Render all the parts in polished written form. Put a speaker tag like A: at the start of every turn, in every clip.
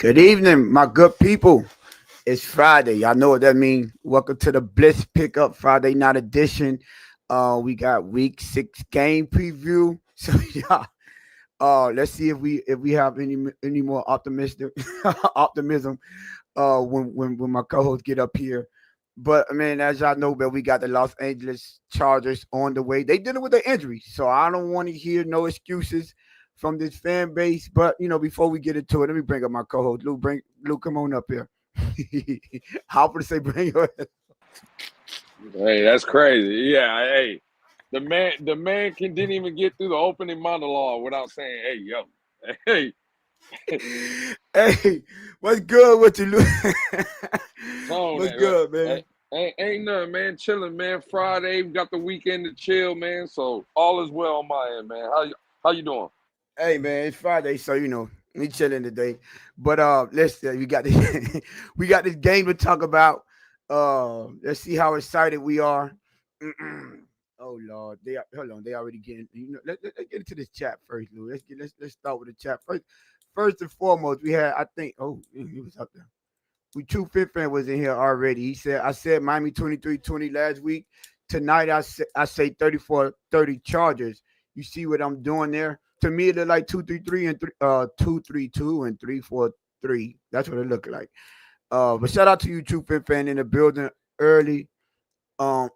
A: Good evening, my good people. It's Friday. Y'all know what that means. Welcome to the Blitz Pickup Friday night edition. We got week 6 game preview. So yeah, let's see if we have any more optimistic optimism when my co-hosts get up here. But I mean, as y'all know, we got the Los Angeles Chargers on the way. They dealing with the injury, so I don't want to hear no excuses from this fan base. But before we get into it, let me bring up my co-host, Lou. Lou, come on up here. How would I say bring your
B: Hey, that's crazy. Yeah, hey, the man didn't even get through the opening monologue without saying, "Hey, yo, hey,
A: Hey, what's good with you, Lou?
B: tone
A: What's
B: that."
A: good, man?
B: Ain't nothing, man. Chilling, man. Friday, we got the weekend to chill, man. So all is well on my end, man. How you doing?
A: Hey man, it's Friday, so we chilling today. But let's we got this we got this game to talk about. Let's see how excited we are. Oh Lord, hold on, they already getting. Let's get into this chat first, Lou. Let's start with the chat first. First and foremost, we had he was up there. We True Fit fan was in here already. He said I said Miami 23-20 last week. Tonight I say 34-30 Chargers. You see what I'm doing there? To me, it look like 2-3-3 and 2-3-2 and 3-4-3. That's what it looked like. But shout out to you, True Fit fan in the building early. Um,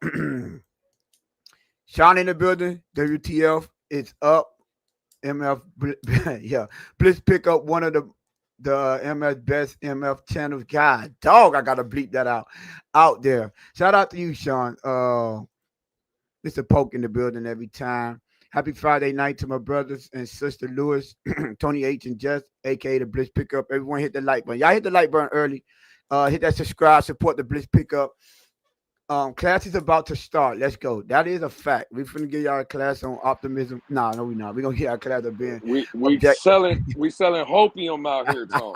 A: Sean in the building. WTF is up. MF, yeah. Please pick up one of the MF best MF channels. God, dog, I gotta bleep that out there. Shout out to you, Sean. It's a poke in the building every time. Happy Friday night to my brothers and sister Lewis, Tony H and Jess, aka the Blitz Pickup. Everyone hit the like button. Y'all hit the like button early. Hit that subscribe, support the Blitz Pickup. Class is about to start. Let's go. That is a fact. We're finna give y'all a class on optimism. Nah, no, we not. We're gonna get our class of being objective.
B: We selling hopium out here, Tone.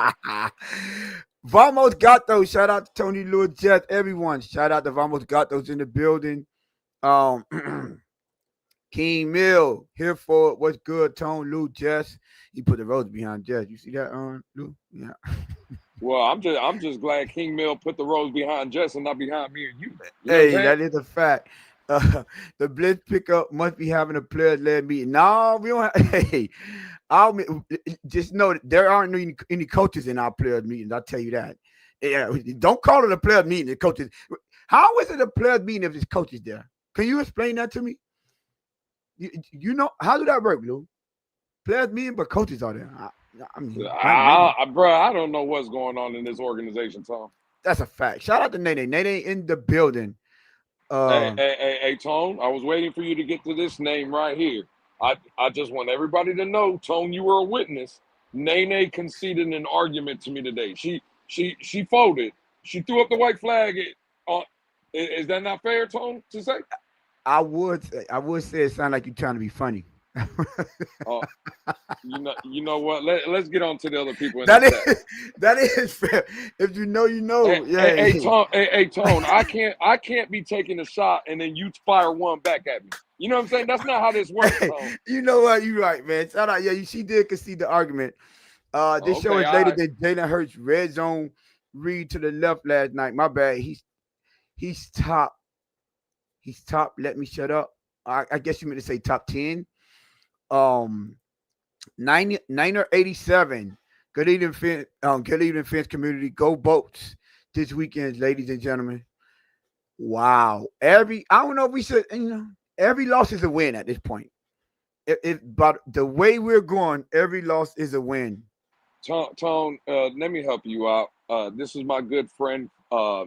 A: Vamos Gatos. Shout out to Tony Lewis, Jess, everyone. Shout out to Vamos Gatos in the building. Um King Mill here for it. What's good, Tone, Lou, Jess. He put the rose behind Jess. You see that, Lou? Yeah.
B: Well, I'm just glad King Mill put the rose behind Jess and not behind me and you. You know what I'm
A: Hey,
B: saying?
A: that is a fact. The Blitz pickup must be having a players-led meeting. No, we don't have. Hey, just know that there aren't any coaches in our players meetings. I'll tell you that. Yeah, don't call it a players meeting. The coaches. How is it a players meeting if there's coaches there? Can you explain that to me? You know how do that work, Lou? Players meeting, but coaches are there. I mean, maybe
B: Bro, I don't know what's going on in this organization, Tom.
A: that's a fact. Shout out to Nene. Nene in the building.
B: Hey,
A: Uh,
B: hey, hey, hey, Tone, I was waiting for you to get to this name right here. I just want everybody to know, Tone, you were a witness. Nene conceded an argument to me today. She folded. She threw up the white flag. Is that not fair, Tone, to say?
A: I would say it sounds like you're trying to be funny.
B: Uh, you know what? Let's get on to the other people in the
A: That
B: chat.
A: is that is fair. If you know, you
B: Hey,
A: know.
B: hey, hey,
A: Yeah.
B: Tone, hey, Tone, I can't be taking a shot and then you fire one back at me. You know what I'm saying? That's not how this works, Tone.
A: You know what? You're right, man. Shout out. Yeah, she did concede the argument. This show
B: Okay,
A: is
B: all
A: later
B: right.
A: than Jalen Hurts red zone read to the left last night. My bad. He's top. He's top. Let me shut up. I guess you meant to say top 10. Um, Niner 87. Good evening, good evening, fans community. Go boats this weekend, ladies and gentlemen. Wow. I don't know if we should, every loss is a win at this point. But the way we're going, every loss is a win.
B: Tone, let me help you out. This is my good friend,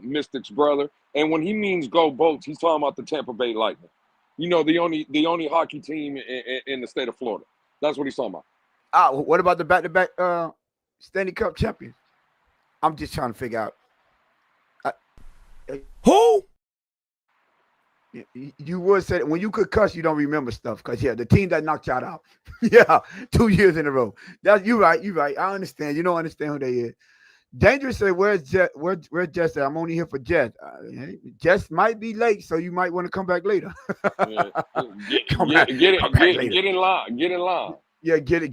B: Mystic's brother, and when he means go boats, he's talking about the Tampa Bay Lightning. You know, the only hockey team in the state of Florida. That's what he's talking about.
A: What about the back-to-back Stanley Cup champions? I'm just trying to figure out. Uh, uh,
C: Who?
A: you would say when you could cuss, you don't remember stuff because the team that knocked y'all out, yeah, 2 years in a row. That's you right. You right. I understand. You don't understand who they is. Dangerous said, "Where's Jet? Where's Jess at? I'm only here for Jess. Jess might be late, so you might want to come back later.
B: Yeah. Get
A: come
B: get
A: back.
B: get
A: Come
B: it
A: back
B: get
A: later.
B: get in line. Get in line.
A: Yeah, get it.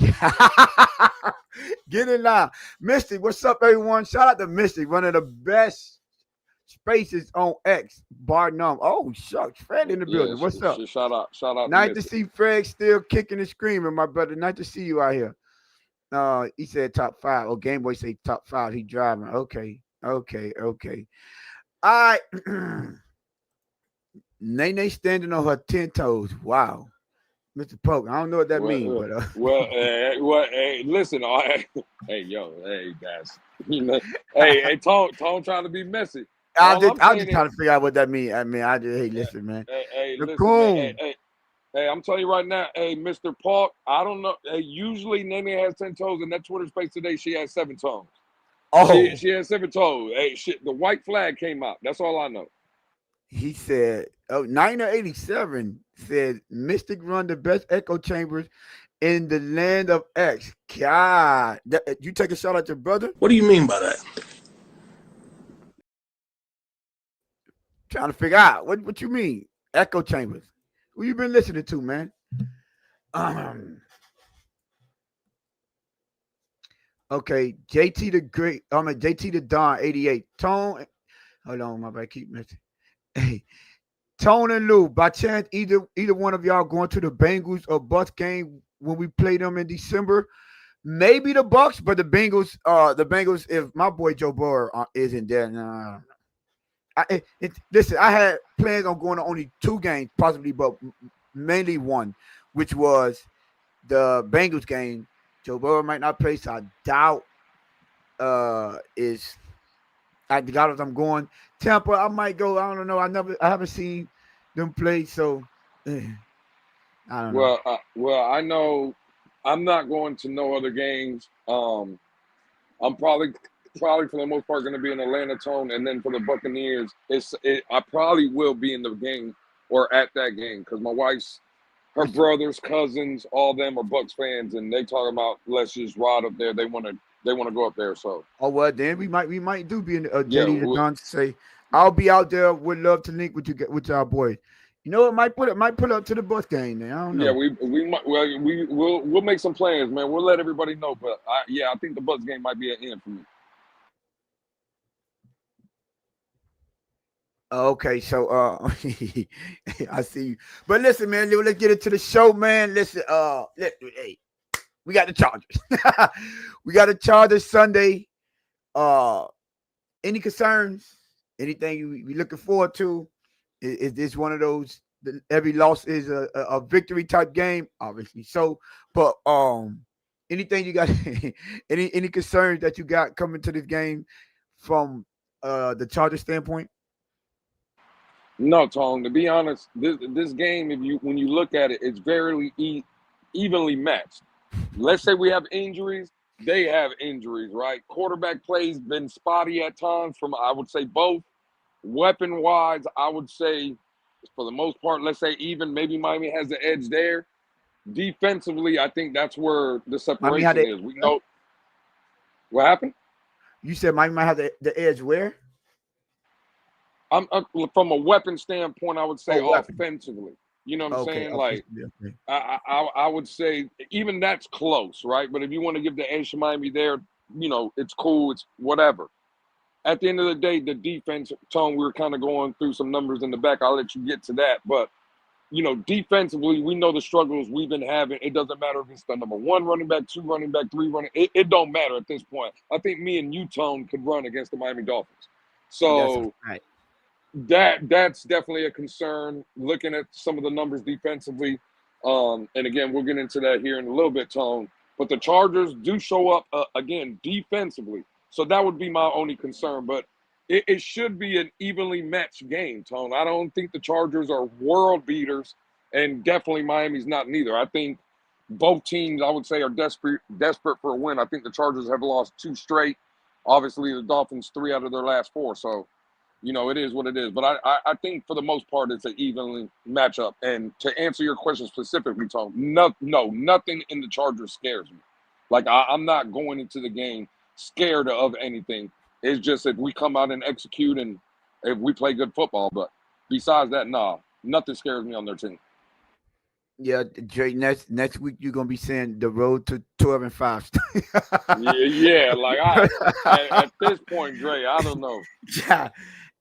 A: Get it now. Mystic, what's up, everyone? Shout out to Mystic, one of the best spaces on X, bar none. Oh, shucks. Fred in the
B: Yeah,
A: building. What's up?
B: shout out to
A: Nice to
B: Mystic.
A: see Fred still kicking and screaming, my brother. Nice to see you out here. He said top five. Oh, Game Boy say top five. He driving. Okay. Okay. Okay. All right. Nene standing on her 10 toes. Wow. Mr. Poke. I don't know what that means, but
B: Listen, hey, yo, hey, guys, you know, hey, Tone trying to be messy. All I'm
A: I'm
B: saying
A: just
B: is,
A: trying to figure out what that means. I mean, I just hey, listen, man.
B: hey,
A: The
B: listen, man,
A: coon.
B: hey, I'm telling you right now, hey, Mr. Park, I don't know. Hey, usually Nene has 10 toes, and that Twitter space today, she has 7 toes.
A: Oh,
B: She has 7 toes. Hey, shit, the white flag came out. That's all I know.
A: he said, oh, 987 said Mystic run the best echo chambers in the land of X. God. You take a shot at your brother?
C: What do you mean by that?
A: Trying to figure out. What you mean? Echo chambers. Who you been listening to, man? Um, okay, JT the Great. I mean JT the Don 88. Tone. Hold on, my bad. Keep missing. Hey, Tone and Lou. By chance, either one of y'all going to the Bengals or Bucks game when we play them in December? Maybe the Bucks, but the Bengals. If my boy Joe Burrow isn't there, nah. Listen, I had plans on going to only 2 games, possibly, but mainly one, which was the Bengals game. Joe Burrow might not play, so I doubt is I doubt if I'm going. Tampa, I might go. I don't know. I haven't seen them play, so I don't know.
B: I know I'm not going to no other games. I'm probably for the most part going to be in Atlanta, Tone, and then for the Buccaneers, I probably will be in the game or at that game because my wife's her brothers, cousins, all them are Bucks fans, and they talk about let's just ride up there. They want to go up there. So
A: Oh well, then we might do be in
B: yeah,
A: JD the Don to say I'll be out there. Would love to link with you with our boys. You know what? Might put up to the bus game. Then I don't
B: yeah,
A: know.
B: we might well we'll make some plans, man. We'll let everybody know, but I think the Bucks game might be an end for me.
A: Okay, so I see you. But listen, man, let's get into the show, man. Listen, hey, we got the Chargers. We got the Chargers Sunday. Uh, any concerns? Anything you looking forward to? Is this one of those? Every loss is a victory type game, obviously. So, but anything you got? any concerns that you got coming to this game from the Chargers standpoint?
B: No, Tone. To be honest, this game, if you when you look at it, it's very evenly matched. Let's say we have injuries, they have injuries, right? Quarterback plays been spotty at times from I would say both. Weapon wise, I would say for the most part, let's say even maybe Miami has the edge there. Defensively, I think that's where the
A: Miami had
B: separation
A: the
B: is. We know what happened.
A: You said Miami might have the edge where?
B: I'm from a weapon standpoint, I would say
A: Oh, weapon.
B: offensively. You know what I'm
A: Okay,
B: saying? Like
A: offensively. Okay.
B: I would say even that's close, right? But if you want to give the edge to Miami there, it's cool, it's whatever. At the end of the day, the defense, Tone, we were kind of going through some numbers in the back. I'll let you get to that. But, defensively, we know the struggles we've been having. It doesn't matter if it's the number 1 running back, 2 running back, 3 running. It don't matter at this point. I think me and you, Tone, could run against the Miami Dolphins.
A: That's
B: So
A: right.
B: that's definitely a concern looking at some of the numbers defensively. And again, we'll get into that here in a little bit, Tone. But the Chargers do show up again defensively, so that would be my only concern. But it should be an evenly matched game, Tone. I don't think the Chargers are world beaters, and definitely Miami's not neither. I think both teams, I would say, are desperate for a win. I think the Chargers have lost 2 straight. Obviously, the Dolphins 3 out of their last 4. So it is what it is. But I think for the most part, it's an evenly matchup. And to answer your question specifically, Tom, no, nothing in the Chargers scares me. Like I'm not going into the game scared of anything. It's just if we come out and execute and if we play good football. But besides that, nah, nothing scares me on their team.
A: Yeah, Dre. Next week you're gonna be saying the road to 12-5.
B: Yeah, yeah. Like at this point, Dre, I don't know.
A: Yeah.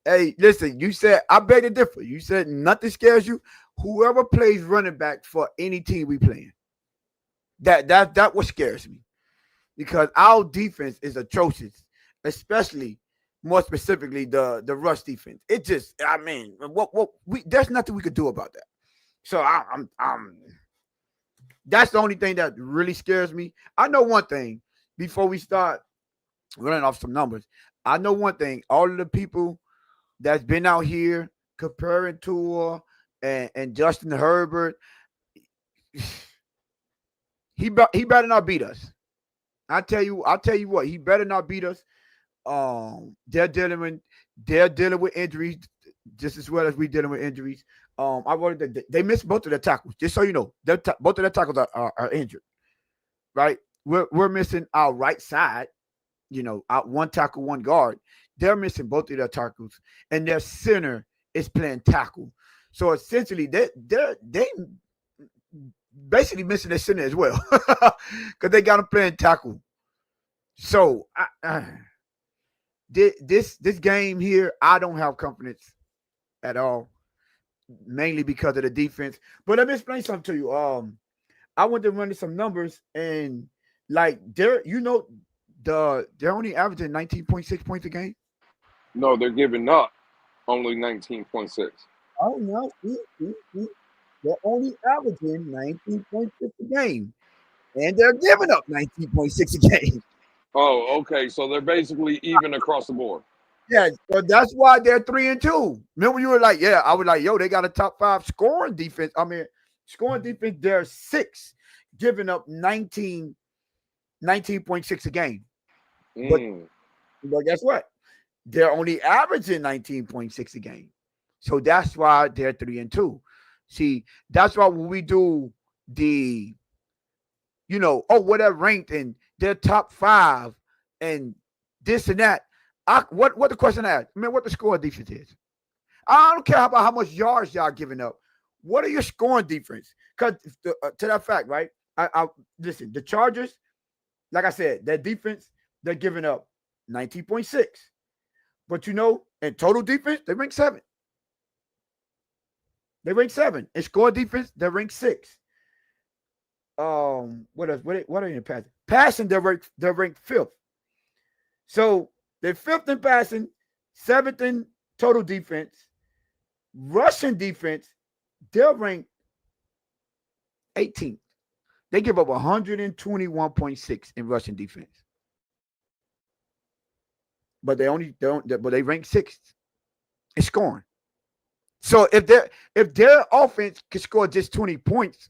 A: Hey, listen. You said I beg to differ. You said nothing scares you. Whoever plays running back for any team we playing, that what scares me because our defense is atrocious, especially more specifically the rush defense. It just, I mean, what we there's nothing we could do about that. So I'm that's the only thing that really scares me. I know one thing before we start running off some numbers. I know one thing. All of the people that's been out here comparing Tua and Justin Herbert, he better not beat us. I'll tell you what, he better not beat us. They're dealing with injuries just as well as we dealing with injuries. I wanted they missed both of their tackles. Just so you know, both of their tackles are injured. Right? We're missing our right side. You know, out one tackle, one guard. They're missing both of their tackles, and their center is playing tackle. So essentially, they basically missing their center as well because they got them playing tackle. So this game here, I don't have confidence at all, mainly because of the defense. But let me explain something to you. I went to run some numbers and like they're only averaging 19.6 points a game.
B: No, they're giving up only 19.6.
A: Oh no, they're only averaging 19.6 a game, and they're giving up 19.6 a game.
B: Oh, okay. So they're basically even across the board.
A: Yeah, so that's why they're 3-2. Remember, you were like, yeah, I was like, yo, they got a top 5 scoring defense. I mean, scoring defense, they're 6, giving up 19.6 a game. But
B: Mm.
A: but guess what? They're only averaging 19.6 a game. So that's why they're 3-2. See, that's why when we do the, what they're ranked in, they're top 5 and this and that. What the question asked? I mean, what the score defense is. I don't care about how much yards y'all giving up. What are your scoring defense? Because to that fact, right? I listen. The Chargers, like I said, their defense, they're giving up 19.6. But in total defense, they rank 7. They rank 7. In score defense, they rank 6. What else? What are in passing? Passing, they're ranked 5th. So they're 5th in passing, 7th in total defense. Russian defense, they're ranked 18th. They give up 121.6 in Russian defense. But they rank 6th in scoring. So if their offense could score just 20 points,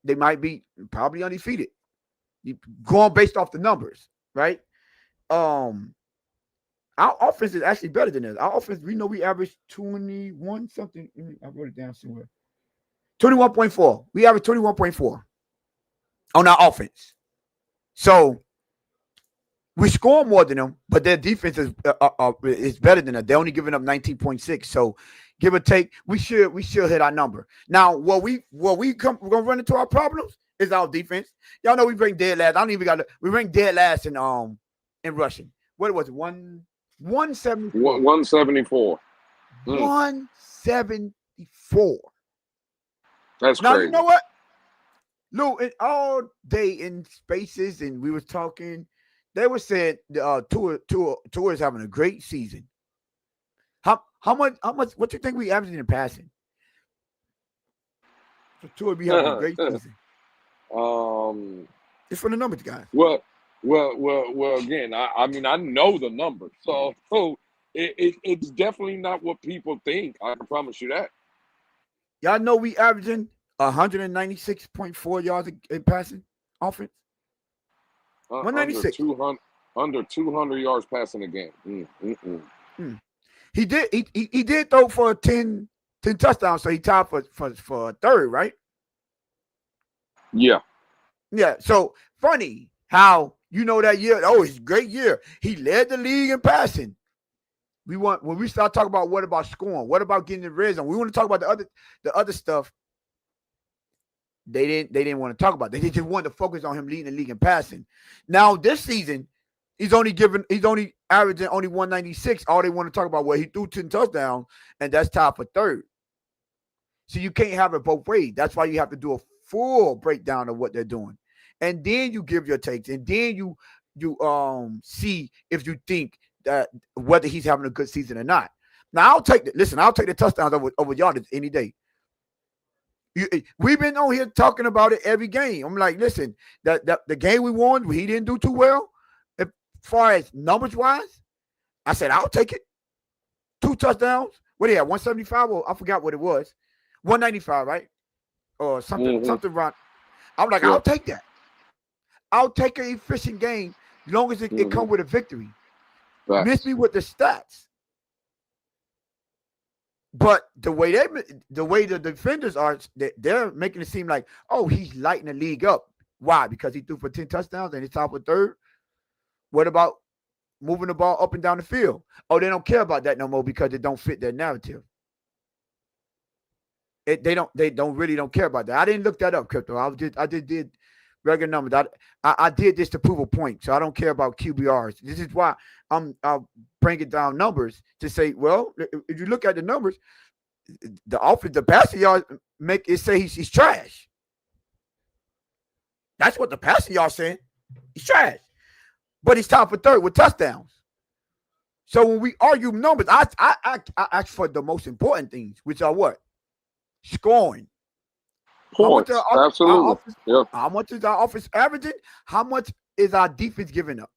A: they might be probably undefeated. Going based off the numbers, right? Our offense is actually better than this. Our offense, we know we average 21 something. I wrote it down somewhere. 21.4. We average 21.4 on our offense. So we score more than them, but their defense is better than us. They're only giving up 19.6. So give or take, we should hit our number. Now, we're gonna run into our problems is our defense. Y'all know we rank dead last. I don't even got we rank dead last in rushing. What was it? 174.
B: 174.
A: 174.
B: That's
A: Now
B: crazy.
A: you know what? Lou, all day in spaces, and we was talking. They were saying Tua is having a great season. How much? What you think we averaging in passing? So Tua be having a great season. It's for the numbers, guys.
B: Well. Again, I mean, I know the number, so it's definitely not what people think. I can promise you that.
A: Y'all know we averaging 196.4 yards in passing offense. 196.
B: Under 200 yards passing a game.
A: He did throw for 10 touchdowns, so he tied for third, right?
B: Yeah.
A: Yeah. So funny how that year. Oh, it's a great year. He led the league in passing. When we start talking about what about scoring, what about getting the red zone, we want to talk about the other stuff. They didn't want to talk about that. They just wanted to focus on him leading the league in passing. Now this season, he's only averaging only 196. All they want to talk about, well, he threw 10 touchdowns, and that's tied for third. So you can't have it both ways. That's why you have to do a full breakdown of what they're doing. And then you give your takes. And then you see if you think that whether he's having a good season or not. Now I'll take the touchdowns over yardage any day. We've been on here talking about it every game. I'm like, listen, that the game we won, he didn't do too well. As far as numbers wise, I said I'll take it. 2 touchdowns. What do you have? 175 or I forgot what it was. 195, right? Or something wrong. I'm like, I'll take that. I'll take an efficient game as long as it comes with a victory. Right. Miss me with the stats. But the way the defenders are, they're making it seem like, oh, he's lighting the league up. Why? Because he threw for 10 touchdowns and he's top of third. What about moving the ball up and down the field? Oh, they don't care about that no more because it don't fit their narrative. They don't care about that. I didn't look that up, Crypto. I just did regular numbers. I did this to prove a point, so I don't care about QBRs. This is why I'll bring it down numbers to say, well, if you look at the numbers, the passing yards make it say he's trash. That's what the passing yards saying. He's trash, but he's top for third with touchdowns. So when we argue numbers, I ask for the most important things, which are what? Scoring.
B: Points. Absolutely.
A: How much is our offense averaging? How much is our defense giving up?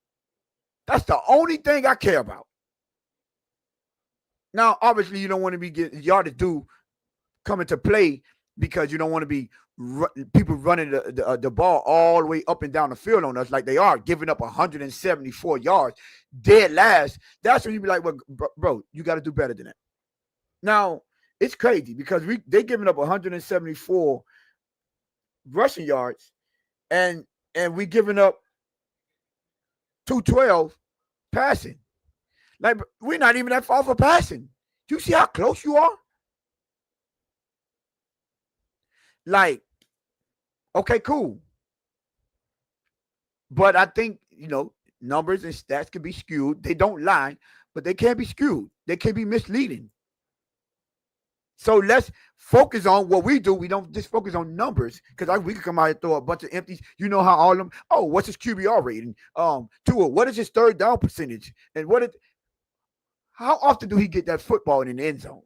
A: That's the only thing I care about. Now, obviously, you don't want to be getting yardage due coming to play because you don't want to be people running the ball all the way up and down the field on us like they are, giving up 174 yards, dead last. That's when you be like, well, bro, you got to do better than that. Now, it's crazy because they're giving up 174 rushing yards, and we giving up 212 passing. Like, we're not even that far for passing. Do you see how close you are? Like, okay, cool. But I think, numbers and stats can be skewed. They don't lie, but they can be skewed. They can be misleading. So let's focus on what we do. We don't just focus on numbers because we can come out and throw a bunch of empties. You know how all of them. Oh, what's his QBR rating? Tua, what is his third down percentage? And how often do he get that football in the end zone?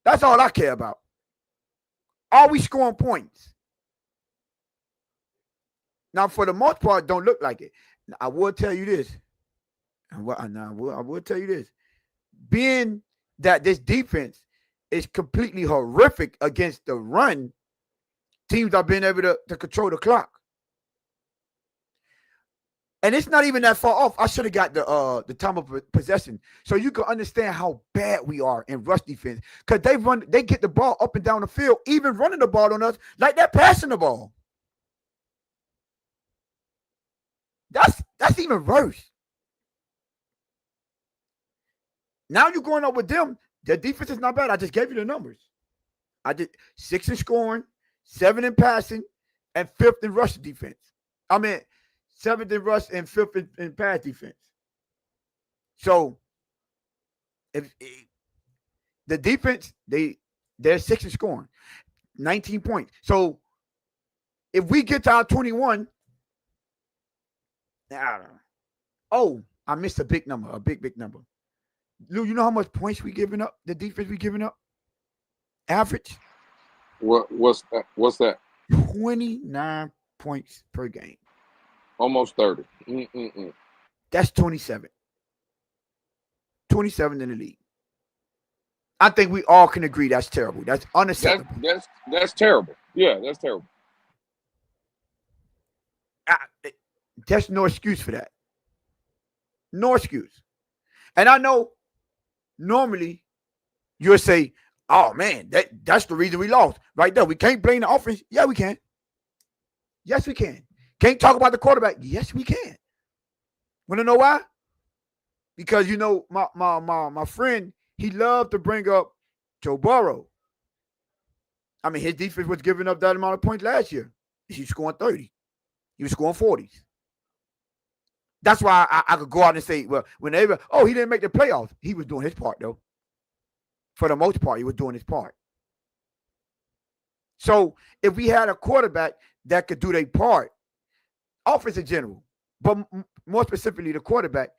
A: That's all I care about. Are we scoring points? Now, for the most part, don't look like it. I will tell you this. I will tell you this. Being that this defense is completely horrific against the run, teams are being able to control the clock. And it's not even that far off. I should have got the time of possession so you can understand how bad we are in rush defense. Because they get the ball up and down the field, even running the ball on us like they're passing the ball. That's even worse. Now you're going up with them. Their defense is not bad. I just gave you the numbers. I did 6 in scoring, 7 in passing, and 5th in rush defense. 7th in rush and 5th in pass defense. So, if the defense, they're 6 in scoring, 19 points. So, if we get to our 21, I don't know. Oh, I missed a big number, a big number. Lou, you know how much points we giving up? The defense we giving up? Average?
B: What's that?
A: 29 points per game.
B: Almost 30.
A: That's 27. 27 in the league. I think we all can agree that's terrible. That's unacceptable.
B: That's terrible. Yeah, that's terrible.
A: There's no excuse for that. No excuse. And I know normally you'll say, oh man, that's the reason we lost. Right there. We can't blame the offense. Yeah, we can. Yes, we can. Can't talk about the quarterback. Yes, we can. Want to know why? Because my friend, he loved to bring up Joe Burrow. I mean, his defense was giving up that amount of points last year. He was scoring 30. He was scoring 40s. That's why I could go out and say, well, whenever, he didn't make the playoffs. He was doing his part, though. For the most part, he was doing his part. So if we had a quarterback that could do their part, offense in general, but more specifically the quarterback,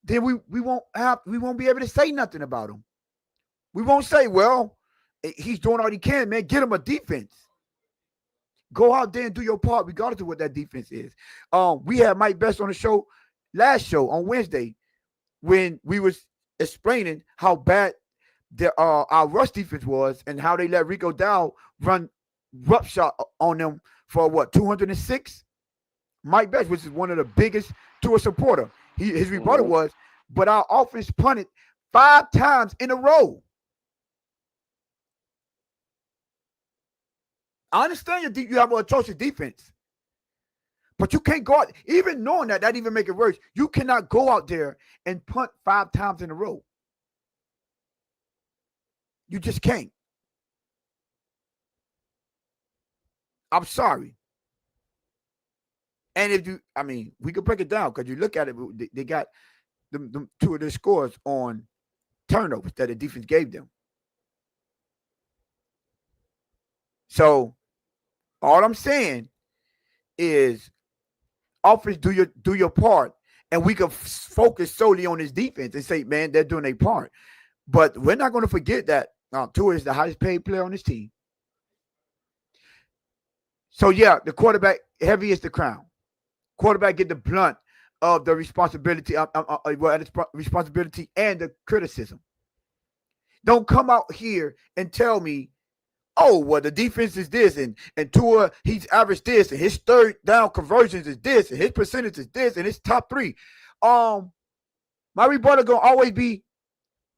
A: then we won't be able to say nothing about him. We won't say, well, he's doing all he can, man. Get him a defense. Go out there and do your part, regardless of what that defense is. We had Mike Best on the show last show on Wednesday when we was explaining how bad our rush defense was and how they let Rico Dow run roughshod on them for 206. Mike Best, which is one of the biggest Tua supporter, his rebuttal was, but our offense punted 5 times in a row. I understand you have an atrocious defense, but you can't go out, even knowing that even make it worse. You cannot go out there and punt 5 times in a row. You just can't. I'm sorry. And we could break it down because you look at it, they got them 2 of their scores on turnovers that the defense gave them. So all I'm saying is offense, do your part, and we can focus solely on this defense and say, man, they're doing their part. But we're not going to forget that Tua is the highest paid player on this team. So yeah, the quarterback heavy is the crown. Quarterback get the blunt of the responsibility, responsibility and the criticism. Don't come out here and tell me, the defense is this, and Tua, he's averaged this, and his third down conversions is this, and his percentage is this, and his top 3. My rebuttal gonna always be,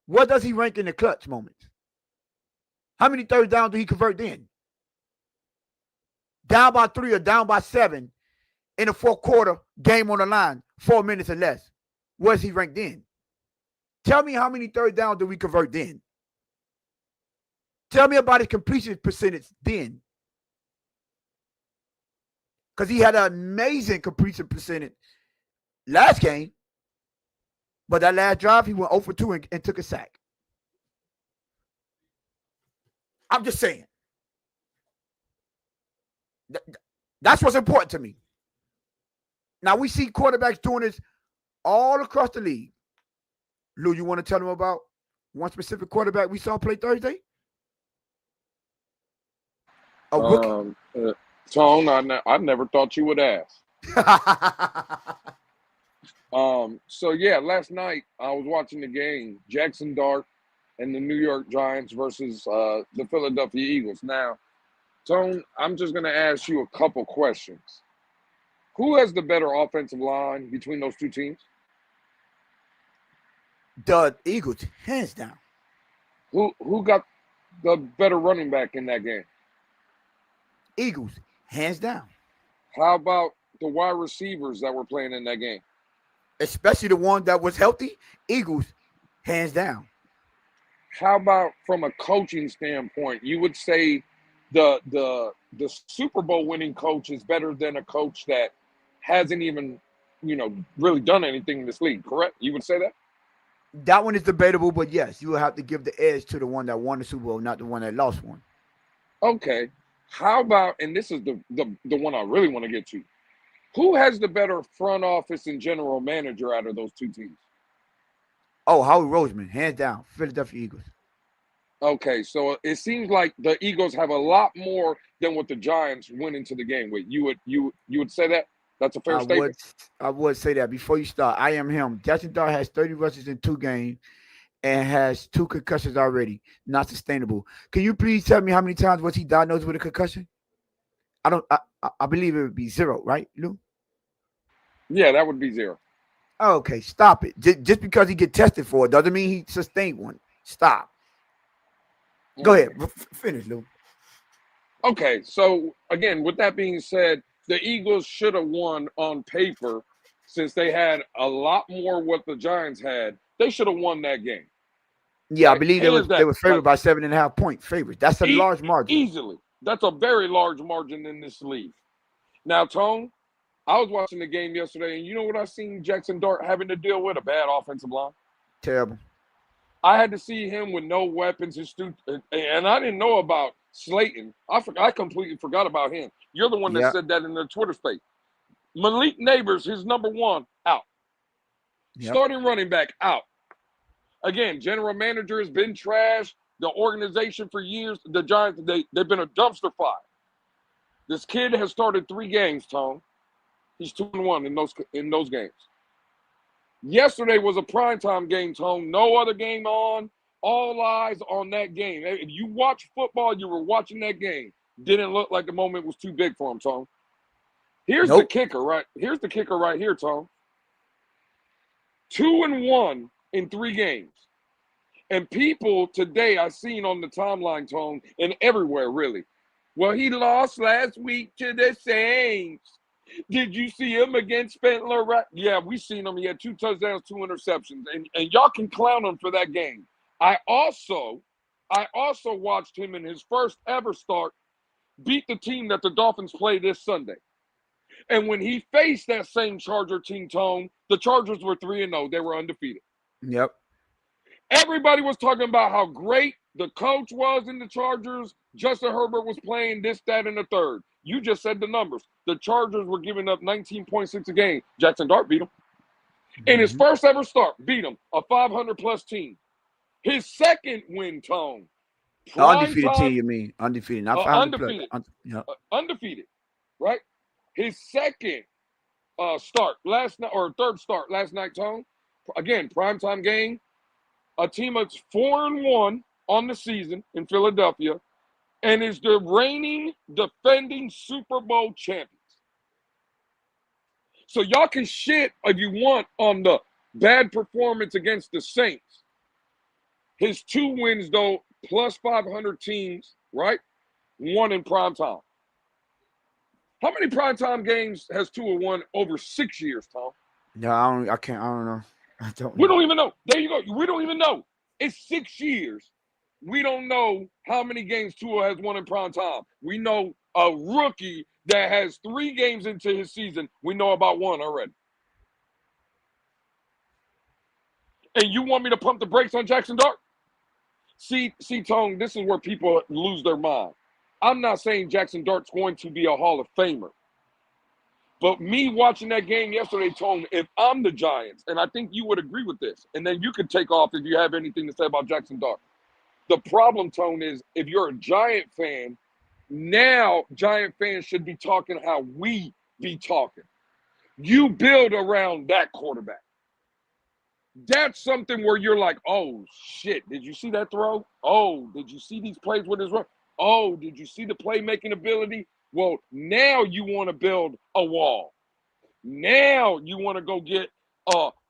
A: what does he rank in the clutch moments? How many third downs do he convert in? Down by 3 or down by 7 in the fourth quarter, game on the line, 4 minutes or less. Where's he ranked in? Tell me how many third downs do we convert in? Tell me about his completion percentage then. Because he had an amazing completion percentage last game. But that last drive, he went 0 for 2 and took a sack. I'm just saying. That's what's important to me. Now, we see quarterbacks doing this all across the league. Lou, you want to tell them about one specific quarterback we saw play Thursday? A rookie.
B: Tone, I never thought you would ask. So yeah, last night I was watching the game, Jackson Dart and the New York Giants versus the Philadelphia Eagles. Now, Tone, I'm just going to ask you a couple questions. Who has the better offensive line between those two teams?
A: The Eagles, hands down.
B: Who got the better running back in that game?
A: Eagles, hands down.
B: How about the wide receivers that were playing in that game?
A: Especially the one that was healthy, Eagles, hands down.
B: How about from a coaching standpoint? You would say the Super Bowl winning coach is better than a coach that hasn't even, really done anything in this league, correct? You would say that?
A: That one is debatable, but yes, you will have to give the edge to the one that won the Super Bowl, not the one that lost one.
B: Okay. How about, and this is the one I really want to get to, who has the better front office and general manager out of those two teams?
A: Oh, Howie Roseman, hands down, Philadelphia Eagles.
B: Okay, so it seems like the Eagles have a lot more than what the Giants went into the game with. You would say that? That's a fair statement?
A: I would say that. Before you start, I am him. Jackson Dart has 30 rushes in 2 games and has 2 concussions already. Not sustainable. Can you please tell me how many times was he diagnosed with a concussion? I believe it would be 0, right, Lou?
B: Yeah, that would be 0.
A: Okay, stop it. Just because he get tested for it doesn't mean he sustained one. Stop. Go ahead. Finish, Lou.
B: Okay, so again, with that being said, the Eagles should have won on paper since they had a lot more what the Giants had. They should have won that game.
A: Yeah, I believe they were favored by 7.5 point favorites. That's a large margin.
B: Easily. That's a very large margin in this league. Now, Tone, I was watching the game yesterday, and you know what I seen Jackson Dart having to deal with? A bad offensive line.
A: Terrible.
B: I had to see him with no weapons. And I didn't know about Slayton. I completely forgot about him. You're the one that
A: Yeah.
B: said that in the Twitter space. Malik Neighbors, his number one, out.
A: Yep.
B: Starting running back, out. Again, general manager has been trash. The organization for years, the Giants, they've been a dumpster fire. This kid has started 3 games, Tone. He's 2-1 in those games. Yesterday was a primetime game, Tone. No other game on. All eyes on that game. If you watch football, you were watching that game. Didn't look like the moment was too big for him, Tone. Here's the kicker, right? Here's the kicker right here, Tone. 2-1 in 3 games. And people today I seen on the timeline, Tone, and everywhere really. Well, he lost last week to the Saints. Did you see him against Spentler? Right? Yeah, we seen him. He had 2 touchdowns, 2 interceptions. And y'all can clown him for that game. I also watched him in his first ever start beat the team that the Dolphins play this Sunday. And when he faced that same Charger team, Tone, the Chargers were 3-0. They were undefeated.
A: Yep.
B: Everybody was talking about how great the coach was in the Chargers. Justin Herbert was playing this, that, and the third. You just said the numbers. The Chargers were giving up 19.6 a game. Jackson Dart beat them. In his first ever start, beat them, a 500-plus team. His second win, Tone.
A: Undefeated team, you mean? Undefeated, not 500
B: undefeated.
A: Yep.
B: Undefeated, right? His second start last night, or third start last night, Tone. Again, primetime game. A team that's 4-1 on the season in Philadelphia and is the reigning, defending Super Bowl champions. So y'all can shit if you want on the bad performance against the Saints. His 2 wins, though, plus 500 teams, right? 1 in primetime. How many primetime games has Tua won over 6 years, Tom?
A: No, I don't know.
B: We don't even know. There you go. We don't even know. It's 6 years. We don't know how many games Tua has won in prime time. We know a rookie that has 3 games into his season. We know about 1 already. And you want me to pump the brakes on Jackson Dart? See, Tone, this is where people lose their mind. I'm not saying Jackson Dart's going to be a Hall of Famer. But me watching that game yesterday, Tone, if I'm the Giants, and I think you would agree with this, and then you could take off if you have anything to say about Jackson Dart. The problem, Tone, is if you're a Giant fan, now Giant fans should be talking how we be talking. You build around that quarterback. That's something where you're like, oh, shit, did you see that throw? Oh, did you see these plays with his run? Oh, did you see the playmaking ability? Well, now you want to build a wall. Now you want to go get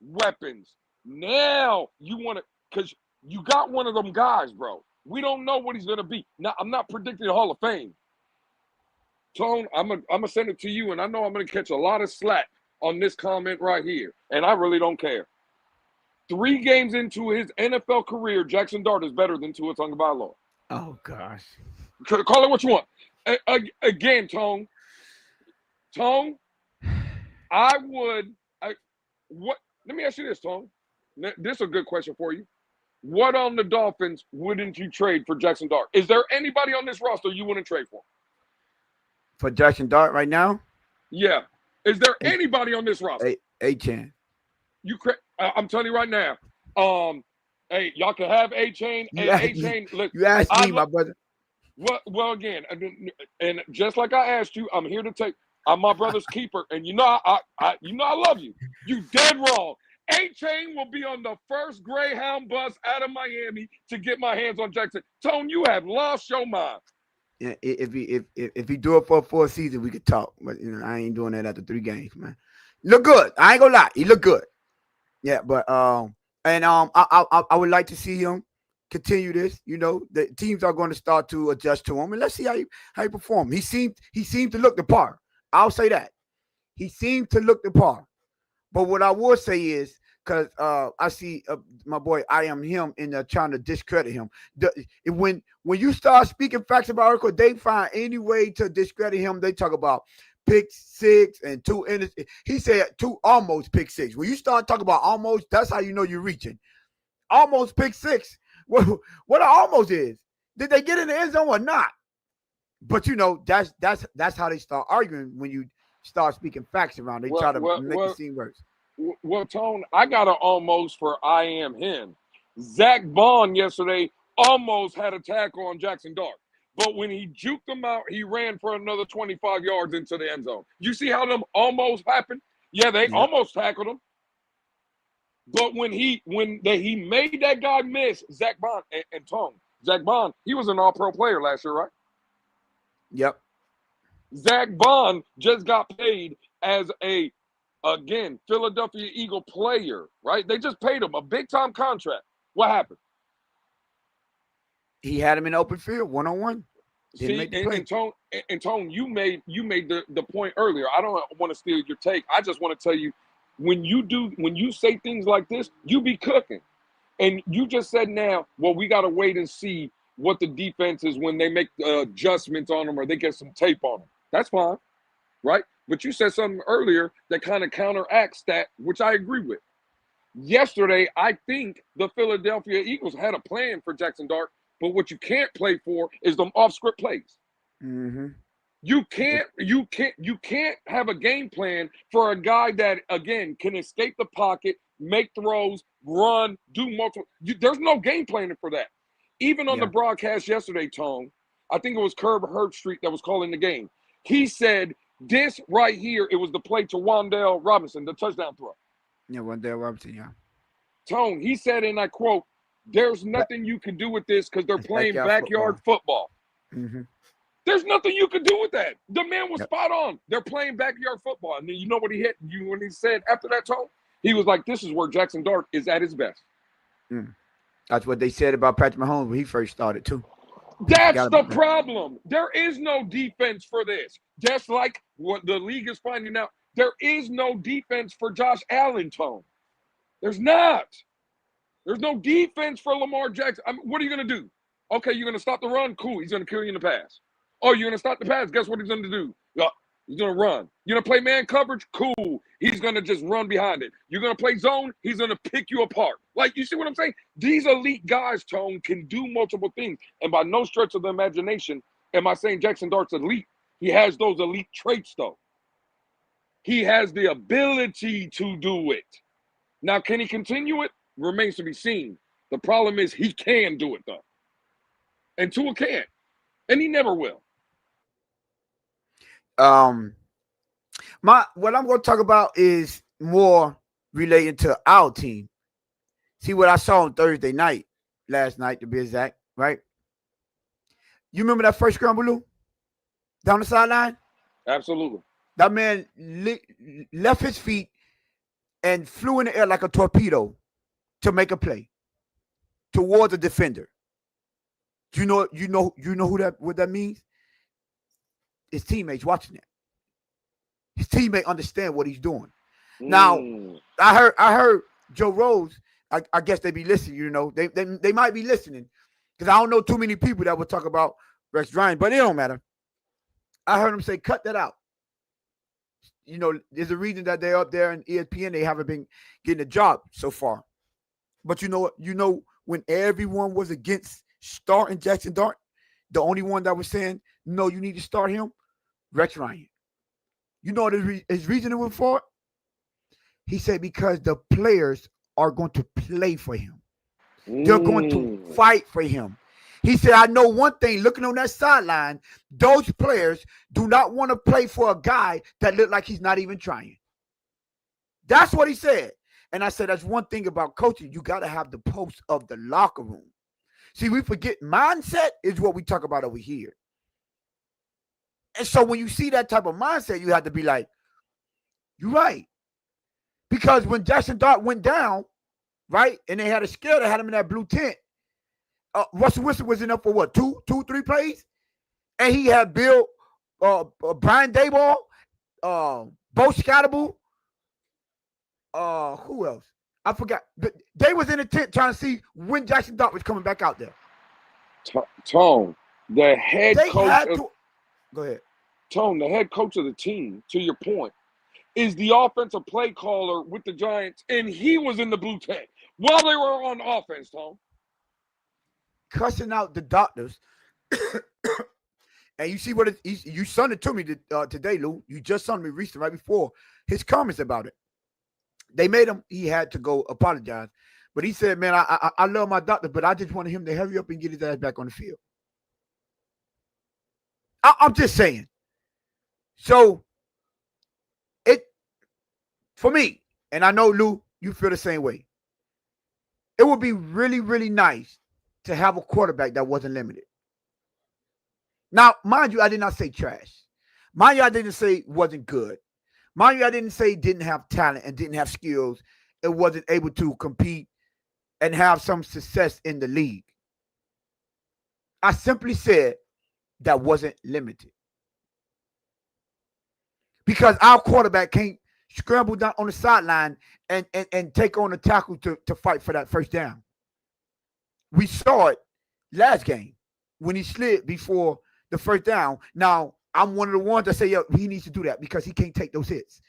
B: weapons. Now you want to, because you got one of them guys, bro. We don't know what he's going to be. Now, I'm not predicting the Hall of Fame. Tone, I'm gonna send it to you, and I know I'm going to catch a lot of slack on this comment right here, and I really don't care. 3 games into his NFL career, Jackson Dart is better than Tua Tagovailoa.
A: Oh, gosh.
B: Call it what you want. Again, Tone, let me ask you this, Tone. This is a good question for you. What on the Dolphins wouldn't you trade for Jackson Dart? Is there anybody on this roster you wouldn't trade for?
A: For Jackson Dart right now?
B: Yeah. Is there anybody on this roster?
A: A-Chain.
B: I'm telling you right now. Hey, y'all can have A-Chain. A-Chain. Look,
A: you asked me, my brother.
B: Well, again, and just like I asked you, I'm here to take. I'm my brother's keeper, and you know I love you. You dead wrong. A-Chain will be on the first Greyhound bus out of Miami to get my hands on Jackson. Tone, you have lost your mind.
A: Yeah, if he do it for a 4th season, we could talk. But I ain't doing that after 3 games, man. Look good. I ain't gonna lie. He look good. Yeah, but I would like to see him continue this. The teams are going to start to adjust to him, and let's see how he perform. He seemed to look the part. I'll say that. He seemed to look the part. But what I will say is because I see my boy I am him in trying to discredit him. When you start speaking facts about Oracle, they find any way to discredit him. They talk about pick six and two. He said two almost pick six. When you start talking about almost, that's how you know you're reaching. Almost pick six. What almost is? Did they get in the end zone or not? But that's how they start arguing when you start speaking facts around. They
B: Well,
A: try to
B: well,
A: make it
B: well,
A: seem worse.
B: well, Tone, I got an almost for I am him. Zach Bond yesterday almost had a tackle on Jackson Dart. But when he juked him out, he ran for another 25 yards into the end zone. You see how them almost happened? Yeah, they
A: Yeah.
B: almost tackled him. But he made that guy miss, Zach Bond and Tone. Zach Bond, he was an all-pro player last year, right?
A: Yep.
B: Zach Bond just got paid as again, Philadelphia Eagle player, right? They just paid him a big-time contract. What happened?
A: He had him in open field, 1-on-1. Didn't
B: See,
A: make the play.
B: and Tone, you made the point earlier. I don't want to steal your take. I just want to tell you, when you say things like this, you be cooking. And you just said now, well, we got to wait and see what the defense is when they make adjustments on them or they get some tape on them. That's fine, right? But you said something earlier that kind of counteracts that, which I agree with. Yesterday, I think the Philadelphia Eagles had a plan for Jackson Dart, but what you can't play for is them off-script plays.
A: Mm-hmm.
B: You can't have a game plan for a guy that again can escape the pocket, make throws, run, do multiple. There's no game planning for that. Even on the
A: Yeah.
B: broadcast yesterday, Tone, I think it was Curb Herbstreit that was calling the game. He said this right here, it was the play to Wandale Robinson, the touchdown throw.
A: Yeah, Wandale Robinson, yeah.
B: Tone, he said, and I quote, "There's nothing you can do with this because they're
A: It's
B: playing
A: backyard
B: backyard football."
A: Mm-hmm.
B: There's nothing you can do with that. The man was
A: Yep.
B: spot on. They're playing backyard football. And then you know what he hit you when he said after that, Tone? He was like, this is where Jackson Dart is at his best.
A: That's what they said about Patrick Mahomes when he first started, too.
B: That's the problem. There is no defense for this. Just like what the league is finding out, there is no defense for Josh Allen, Tone. There's not. There's no defense for Lamar Jackson. I mean, what are you going to do? Okay, you're going to stop the run? Cool. He's going to kill you in the pass. Oh, you're going to stop the pass? Guess what he's going to do? He's going to run. You're going to play man coverage? Cool. He's going to just run behind it. You're going to play zone? He's going to pick you apart. Like, you see what I'm saying? These elite guys, Tone, can do multiple things. And by no stretch of the imagination am I saying Jackson Dart's elite. He has those elite traits, though. He has the ability to do it. Now, can he continue it? Remains to be seen. The problem is he can do it, though. And Tua can't. And he never will.
A: What I'm going to talk about is more related to our team. See what I saw on Thursday night, last night to be exact, right? You remember that first scramble, Lou? Down the sideline?
B: Absolutely.
A: That man left his feet and flew in the air like a torpedo to make a play towards a defender. You know what that means? His teammates watching it. His teammate understand what he's doing. Now, I heard Joe Rose. I guess they be listening. You know, they might be listening because I don't know too many people that would talk about Rex Ryan, but it don't matter. I heard him say, "Cut that out." You know, there's a reason that they're up there in ESPN. They haven't been getting a job so far. But you know, when everyone was against starting Jackson Dart, the only one that was saying, no, you need to start him, Rex Ryan. You know what his reasoning for it? He said because the players are going to play for him. They're going to fight for him. He said, I know one thing, looking on that sideline, those players do not want to play for a guy that look like he's not even trying. That's what he said. And I said, that's one thing about coaching. You got to have the pulse of the locker room. See, we forget mindset is what we talk about over here. And so when you see that type of mindset, you have to be like, you're right. Because when Jackson Dart went down, right, and they had a scare, they had him in that blue tent, Russell Wilson was in there for what, 3 plays? And he had Brian Daboll, Bo Scatterable, who else? I forgot. They was in the tent trying to see when Jackson Dart was coming back out there.
B: Tone, the head
A: They
B: coach
A: had
B: of
A: to. Go ahead.
B: Tone, the head coach of the team, to your point, is the offensive play caller with the Giants, and he was in the blue tent while they were on offense, Tone.
A: Cussing out the doctors. And you see what you sent it to me today, Lou. You just sent me recently, right before his comments about it. They made him. He had to go apologize, but he said, "Man, I love my doctor, but I just wanted him to hurry up and get his ass back on the field." I'm just saying. So it for me, and I know Lou, you feel the same way. It would be really, really nice to have a quarterback that wasn't limited. Now, mind you, I did not say trash. Mind you, I didn't say wasn't good. Mind you, I didn't say didn't have talent and didn't have skills. It wasn't able to compete and have some success in the league. I simply said that wasn't limited. Because our quarterback can't scramble down on the sideline and take on a tackle to fight for that first down. We saw it last game when he slid before the first down. Now, I'm one of the ones that say, yeah, he needs to do that because he can't take those hits.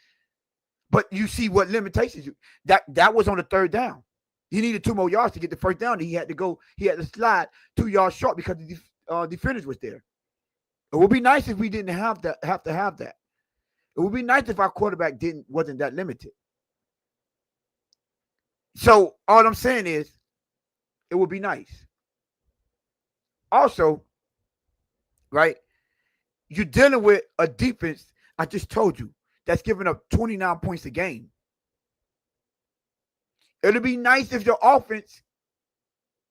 A: But you see what limitations that was on the third down. He needed 2 more yards to get the first down. He had to slide 2 yards short because the defenders was there. It would be nice if we didn't have to have that. It would be nice if our quarterback wasn't that limited. So all I'm saying is, it would be nice. Also, right, you're dealing with a defense, I just told you, that's giving up 29 points a game. It'll be nice if your offense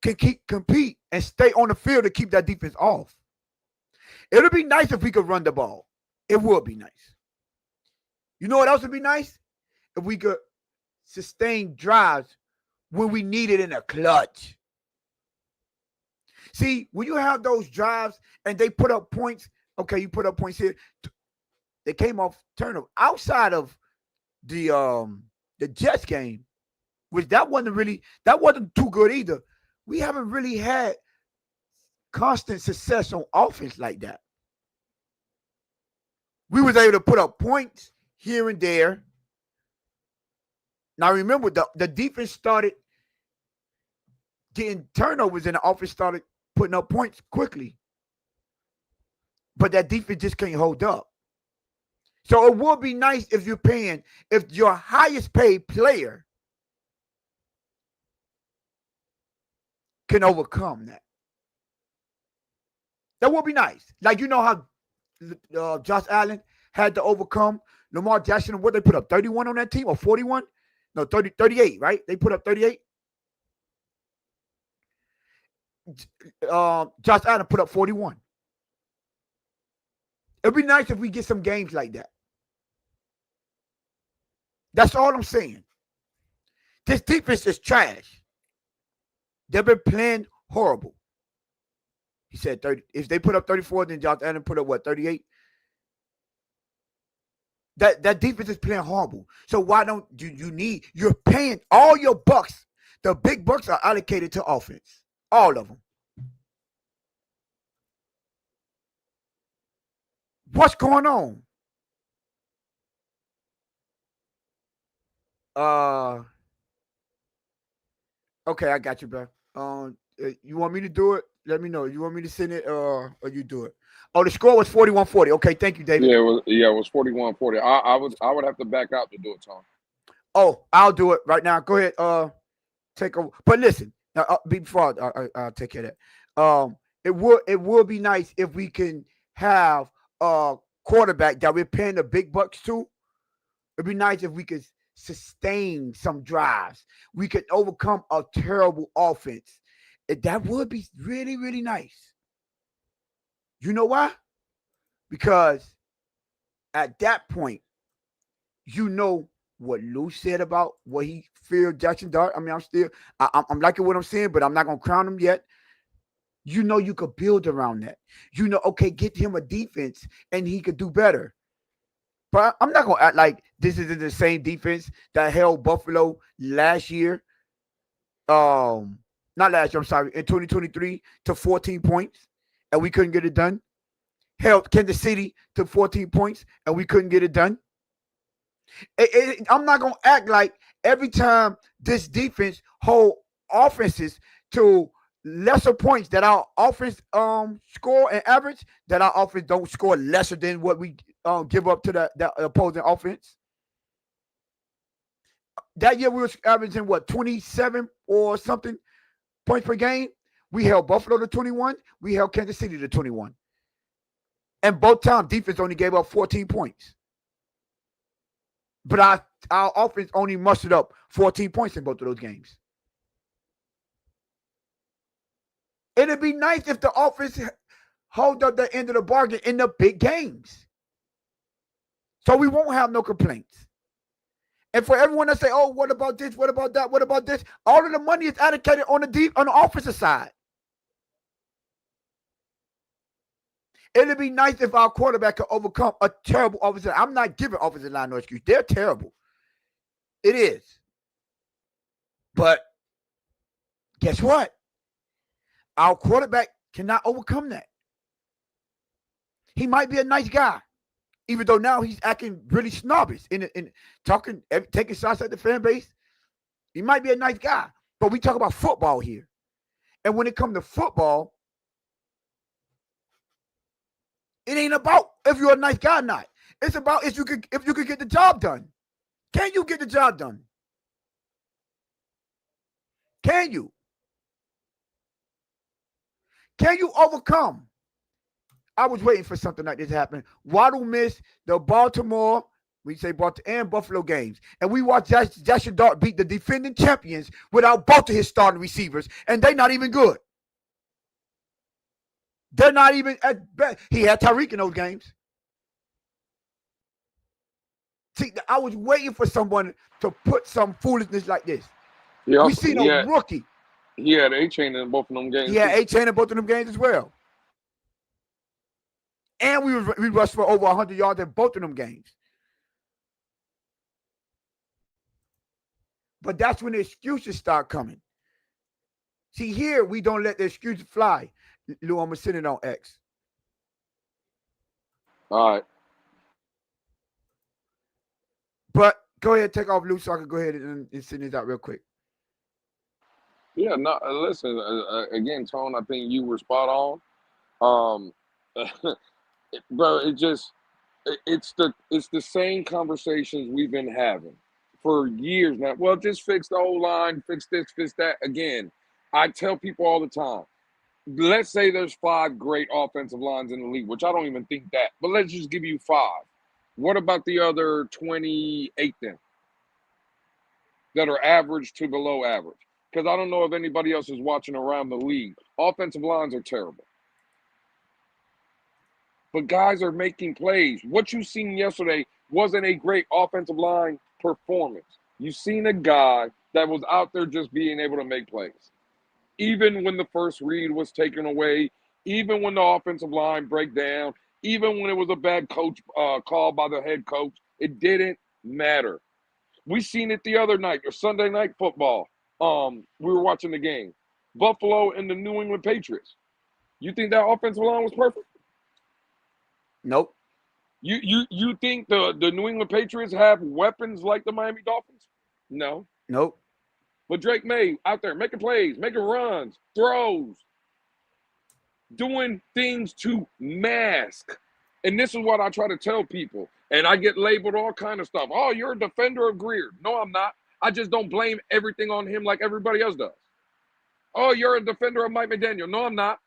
A: can compete and stay on the field to keep that defense off. It'll be nice if we could run the ball. It would be nice. You know what else would be nice? If we could sustain drives when we need it in a clutch. See, when you have those drives and they put up points, okay, you put up points here. They came off turnover. Outside of the Jets game, which that wasn't too good either. We haven't really had constant success on offense like that. We was able to put up points here and there. Now remember, the defense started getting turnovers and the offense started putting up points quickly. But that defense just can't hold up. So it would be nice if your highest paid player can overcome that. That would be nice. Like, you know how Josh Allen had to overcome Lamar Jackson. What they put up, 31 on that team or 41? No, 38, right? They put up 38. Josh Allen put up 41. It'd be nice if we get some games like that. That's all I'm saying. This defense is trash. They've been playing horrible. He said 30. If they put up 34, then Josh Allen put up what, 38? That defense is playing horrible. So why don't you're paying all your bucks. The big bucks are allocated to offense. All of them. What's going on? Okay, I got you, bro. You want me to do it? Let me know. You want me to send it or you do it? Oh, the score was 41-40. Okay, thank you, David.
B: Yeah, it was 41-40. I would have to back out to do it, Tom.
A: Oh, I'll do it right now. Go ahead. Take over. But listen, before I'll take care of that. It would be nice if we can have a quarterback that we're paying the big bucks to. It'd be nice if we could sustain some drives. We could overcome a terrible offense. That would be really, really nice. You know why? Because at that point, you know what Lou said about what he feared Jackson Dart. I mean, I'm liking what I'm saying, but I'm not going to crown him yet. You know you could build around that. You know, okay, get him a defense and he could do better. But I'm not gonna act like this is the same defense that held Buffalo last year. Not last year. I'm sorry, in 2023 to 14 points, and we couldn't get it done. Held Kansas City to 14 points, and we couldn't get it done. I'm not gonna act like every time this defense hold offenses to lesser points that our offense score and average, that our offense don't score lesser than what we give up to the opposing offense. That year we were averaging what 27 or something points per game. We held Buffalo to 21. We held Kansas City to 21. And both times defense only gave up 14 points. But our offense only mustered up 14 points in both of those games. It'd be nice if the offense hold up the end of the bargain in the big games. So we won't have no complaints. And for everyone to say, oh, what about this? What about that? What about this? All of the money is allocated on the offensive side. It'd be nice if our quarterback could overcome a terrible offensive line. I'm not giving offensive line no excuse. They're terrible. It is. But guess what? Our quarterback cannot overcome that. He might be a nice guy, even though now he's acting really snobbish in talking, taking shots at the fan base. He might be a nice guy, but we talk about football here. And when it comes to football, it ain't about if you're a nice guy or not. It's about if you could get the job done. Can you get the job done? Can you? Can you overcome? I was waiting for something like this to happen. Waddle missed the Baltimore, we say Baltimore and Buffalo games. And we watched Josh Dart beat the defending champions without both of his starting receivers. And they're not even good. They're not even at best. He had Tyreek in those games. See, I was waiting for someone to put some foolishness like this. We seen a rookie.
B: He had A-Chain in both of them games.
A: He had A-Chain in both of them games as well. And we rushed for over 100 yards in both of them games. But that's when the excuses start coming. See, here we don't let the excuses fly. Lou, I'm going to send it on X.
B: All right.
A: But go ahead, take off, Lou, so I can go ahead and send this out real quick.
B: Yeah, no, listen, again, Tone, I think you were spot on. Bro, it's the same conversations we've been having for years now. Well, just fix the O-line, fix this, fix that. Again, I tell people all the time, let's say there's 5 great offensive lines in the league, which I don't even think that, but let's just give you 5. What about the other 28 then that are average to below average? Because I don't know if anybody else is watching around the league. Offensive lines are terrible. But guys are making plays. What you seen yesterday wasn't a great offensive line performance. You seen a guy that was out there just being able to make plays. Even when the first read was taken away, even when the offensive line break down, even when it was a bad coach call by the head coach, it didn't matter. We seen it the other night, or Sunday Night Football. We were watching the game. Buffalo and the New England Patriots. You think that offensive line was perfect?
A: Nope.
B: You think the New England Patriots have weapons like the Miami Dolphins? No.
A: Nope.
B: But Drake May out there making plays, making runs, throws, doing things to mask. And this is what I try to tell people. And I get labeled all kind of stuff. Oh, you're a defender of Greer. No, I'm not. I just don't blame everything on him like everybody else does. Oh, you're a defender of Mike McDaniel. No, I'm not.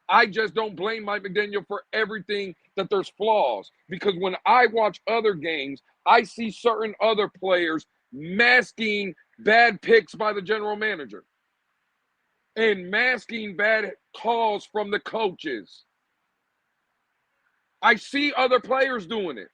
B: I just don't blame Mike McDaniel for everything that there's flaws. Because when I watch other games, I see certain other players masking bad picks by the general manager and masking bad calls from the coaches. I see other players doing it.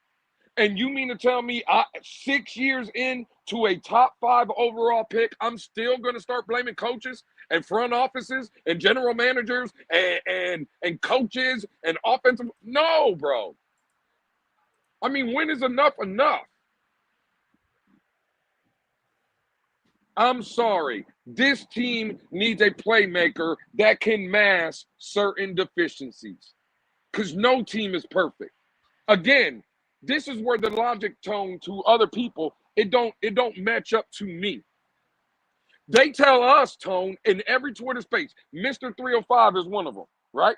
B: And you mean to tell me 6 years into a top 5 overall pick, I'm still going to start blaming coaches and front offices and general managers and coaches and offensive? No, bro. I mean, when is enough enough? I'm sorry. This team needs a playmaker that can mask certain deficiencies because no team is perfect. Again, this is where the logic tone to other people, it don't match up to me. They tell us, Tone, in every Twitter space, Mr. 305 is one of them, right?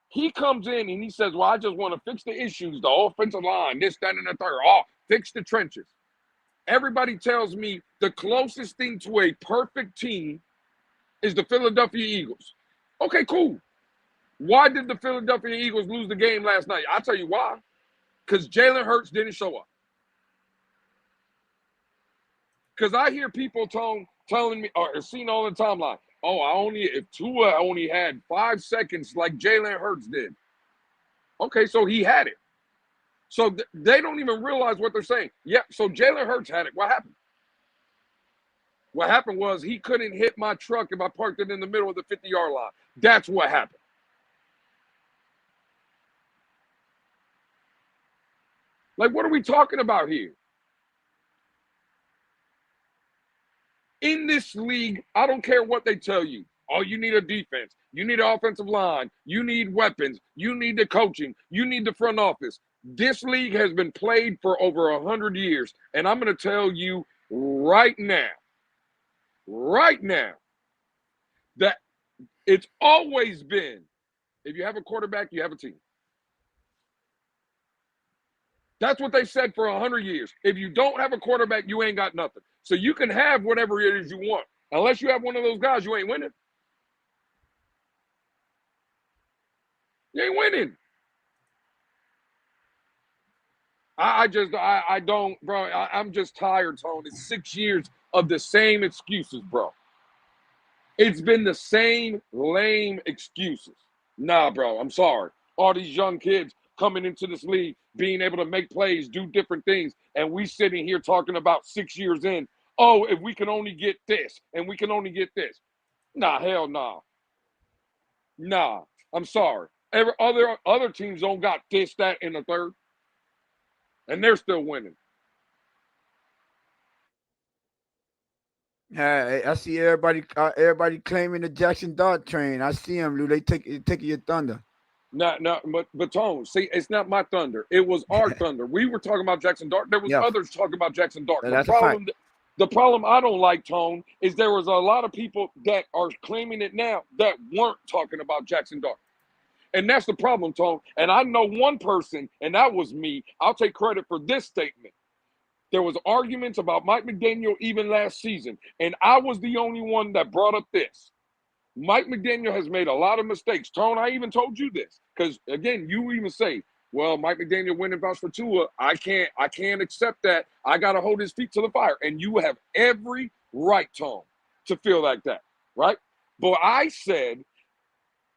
B: He comes in and he says, well, I just want to fix the issues, the offensive line, this, that, and the third. Oh, fix the trenches. Everybody tells me the closest thing to a perfect team is the Philadelphia Eagles. Okay, cool. Why did the Philadelphia Eagles lose the game last night? I'll tell you why. Because Jalen Hurts didn't show up. Because I hear people telling me or seen all the timeline, oh, if Tua only had 5 seconds like Jalen Hurts did. Okay, so he had it. So they don't even realize what they're saying. Yep, so Jalen Hurts had it. What happened? What happened was he couldn't hit my truck if I parked it in the middle of the 50-yard line. That's what happened. Like, what are we talking about here? In this league, I don't care what they tell you. Oh, you need a defense. You need an offensive line. You need weapons. You need the coaching. You need the front office. This league has been played for over 100 years. And I'm going to tell you right now, that it's always been, if you have a quarterback, you have a team. That's what they said for 100 years. If you don't have a quarterback, you ain't got nothing. So you can have whatever it is you want. Unless you have one of those guys, you ain't winning. You ain't winning. I don't, bro. I'm just tired, Tone. It's 6 years of the same excuses, bro. It's been the same lame excuses. Nah, bro, I'm sorry. All these young kids coming into this league, being able to make plays, do different things, and we sitting here talking about 6 years in, oh, if we can only get this, and we can only get this. Nah, hell nah. Nah, I'm sorry. Other teams don't got this, that, and the third, and they're still winning.
A: I see everybody claiming the Jackson Dart train. I see them, Lou. They taking your thunder.
B: No, but Tone, see, it's not my thunder. It was our thunder. We were talking about Jackson Dart. There was
A: Yeah,
B: others talking about Jackson Dart.
A: that's a fact.
B: The problem I don't like, Tone, is there was a lot of people that are claiming it now that weren't talking about Jackson Dart. And that's the problem, Tone. And I know one person, and that was me. I'll take credit for this statement. There was arguments about Mike McDaniel even last season, and I was the only one that brought up this. Mike McDaniel has made a lot of mistakes. Tone, I even told you this because, again, you even say, well, Mike McDaniel went and vouched for Tua. I can't accept that. I got to hold his feet to the fire. And you have every right, Tone, to feel like that, right? But I said,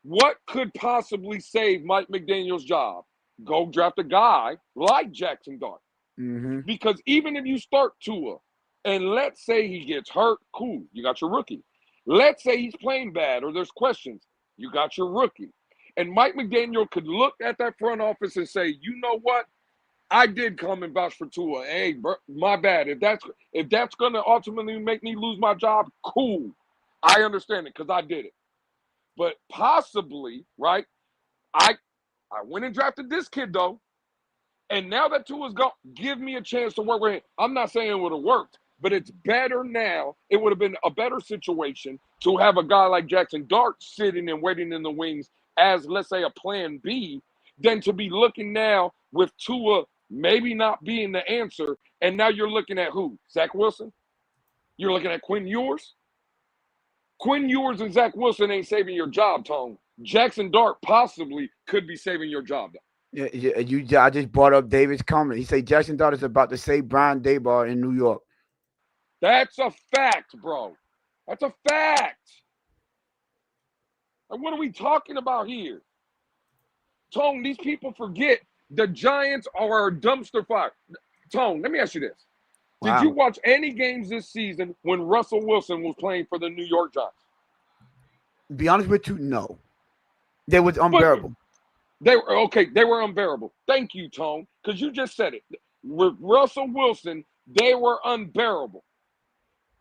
B: what could possibly save Mike McDaniel's job? Go draft a guy like Jackson Dart.
A: Mm-hmm.
B: Because even if you start Tua, and let's say he gets hurt, cool, you got your rookie. Let's say he's playing bad or there's questions, you got your rookie. And Mike McDaniel could look at that front office and say, you know what? I did come and vouch for Tua. Hey, bro, my bad. If that's going to ultimately make me lose my job, cool. I understand it because I did it. But possibly, right, I went and drafted this kid, though. And now that Tua's gone, give me a chance to work with him. I'm not saying it would have worked, but it's better now. It would have been a better situation to have a guy like Jackson Dart sitting and waiting in the wings as, let's say, a plan B than to be looking now with Tua maybe not being the answer. And now you're looking at who? Zach Wilson? You're looking at Quinn Ewers? Quinn Ewers and Zach Wilson ain't saving your job, Tone. Jackson Dart possibly could be saving your job, though.
A: Yeah, I just brought up David's comment. He said Jackson Dart is about to save Brian Daboll in New York.
B: That's a fact, bro. That's a fact. And what are we talking about here? Tone, these people forget the Giants are a dumpster fire. Tone, let me ask you this. Wow. Did you watch any games this season when Russell Wilson was playing for the New York Giants?
A: Be honest with you, no. They was unbearable.
B: They were okay. They were unbearable. Thank you, Tone, because you just said it. With Russell Wilson, they were unbearable.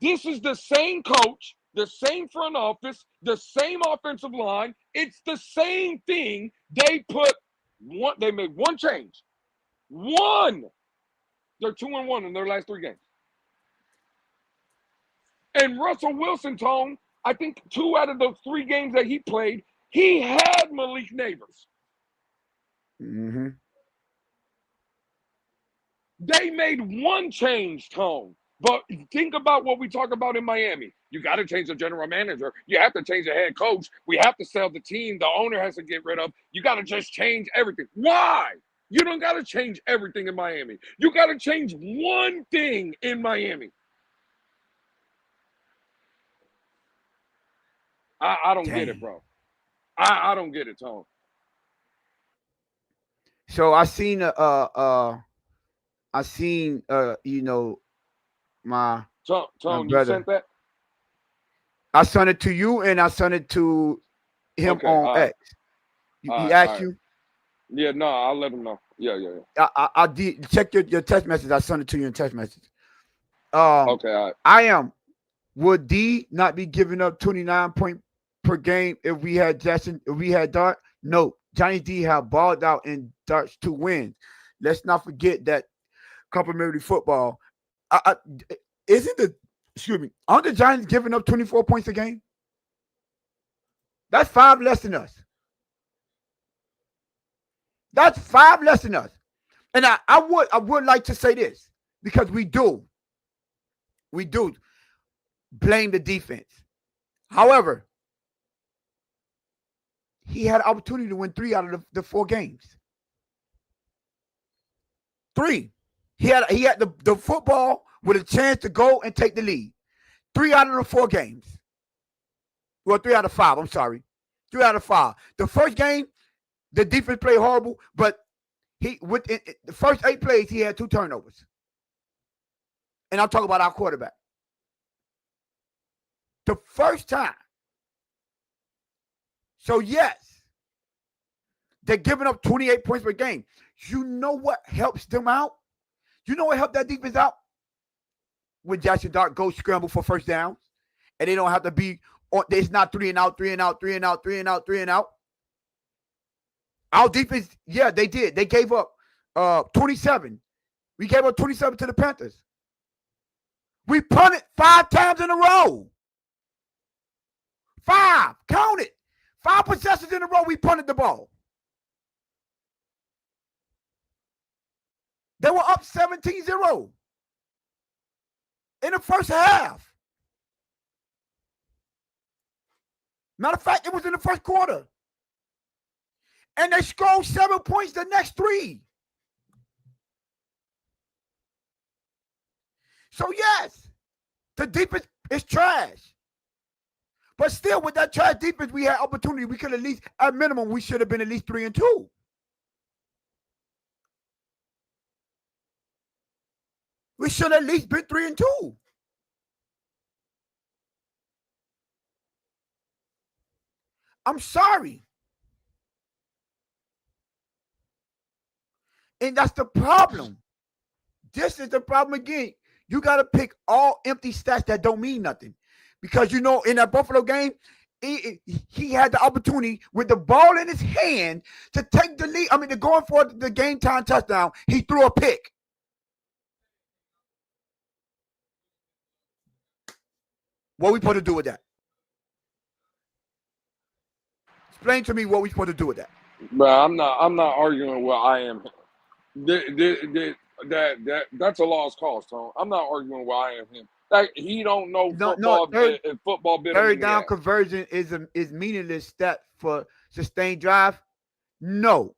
B: This is the same coach, the same front office, the same offensive line. It's the same thing. They put one. They made one change. One. They're 2-1 in their last 3 games. And Russell Wilson, Tone, I think 2 out of those 3 games that he played, he had Malik Neighbors.
A: Mm-hmm.
B: They made one change, Tone. But think about what we talk about in Miami. You got to change the general manager. You have to change the head coach. We have to sell the team. The owner has to get rid of. You got to just change everything. Why? You don't got to change everything in Miami. You got to change one thing in Miami. I don't get it, bro. I don't get it, Tone.
A: So I seen you know, my
B: Tone, you
A: brother.
B: sent that?
A: I sent it to you and I sent it to him
B: Okay,
A: on X. He asked you.
B: Yeah, no, I'll let him know. Yeah.
A: I did check your text message. I sent it to you in text message.
B: Okay, all right.
A: I am. Would D not be giving up 29 points per game if we had Dart? No. Johnny D have balled out in Dart's 2 wins. Let's not forget that complimentary football. Aren't the Giants giving up 24 points a game? That's 5 less than us. That's 5 less than us. And I would like to say this because we do blame the defense. However, he had an opportunity to win 3 out of the 4 games. 3. He had the football with a chance to go and take the lead. 3 out of the 4 games. Well, 3 out of 5. I'm sorry. 3 out of 5. The first game, the defense played horrible, but the first 8 plays, he had 2 turnovers. And I'm talking about our quarterback. The first time. So, yes, they're giving up 28 points per game. You know what helps them out? You know what helped that defense out? When Jackson Dart goes scramble for first downs, and they don't have to be on. It's not 3 and out, 3 and out, 3 and out, 3 and out, 3 and out. Our defense, yeah, they did. They gave up 27. We gave up 27 to the Panthers. We punted 5 times in a row. 5. Count it. 5 possessions in a row, we punted the ball. They were up 17-0 in the first half. Matter of fact, it was in the first quarter. And they scored 7 points the next 3. So, yes, the defense is trash. But still, with that trash defense, we had opportunity. We could at least, at minimum, we should have been at least 3-2. We should have at least been 3-2. I'm sorry. And that's the problem. This is the problem again. You got to pick all empty stats that don't mean nothing. Because, you know, in that Buffalo game, he had the opportunity with the ball in his hand to take the lead. I mean, going for the game time touchdown. He threw a pick. What are we supposed to do with that? Explain to me what we're supposed to do with that.
B: But I'm not arguing with I am. That's a lost cause, Tone. I'm not arguing with I am him. Like, he don't know football. Football bit
A: third down conversion is meaningless stat for sustained drive. No,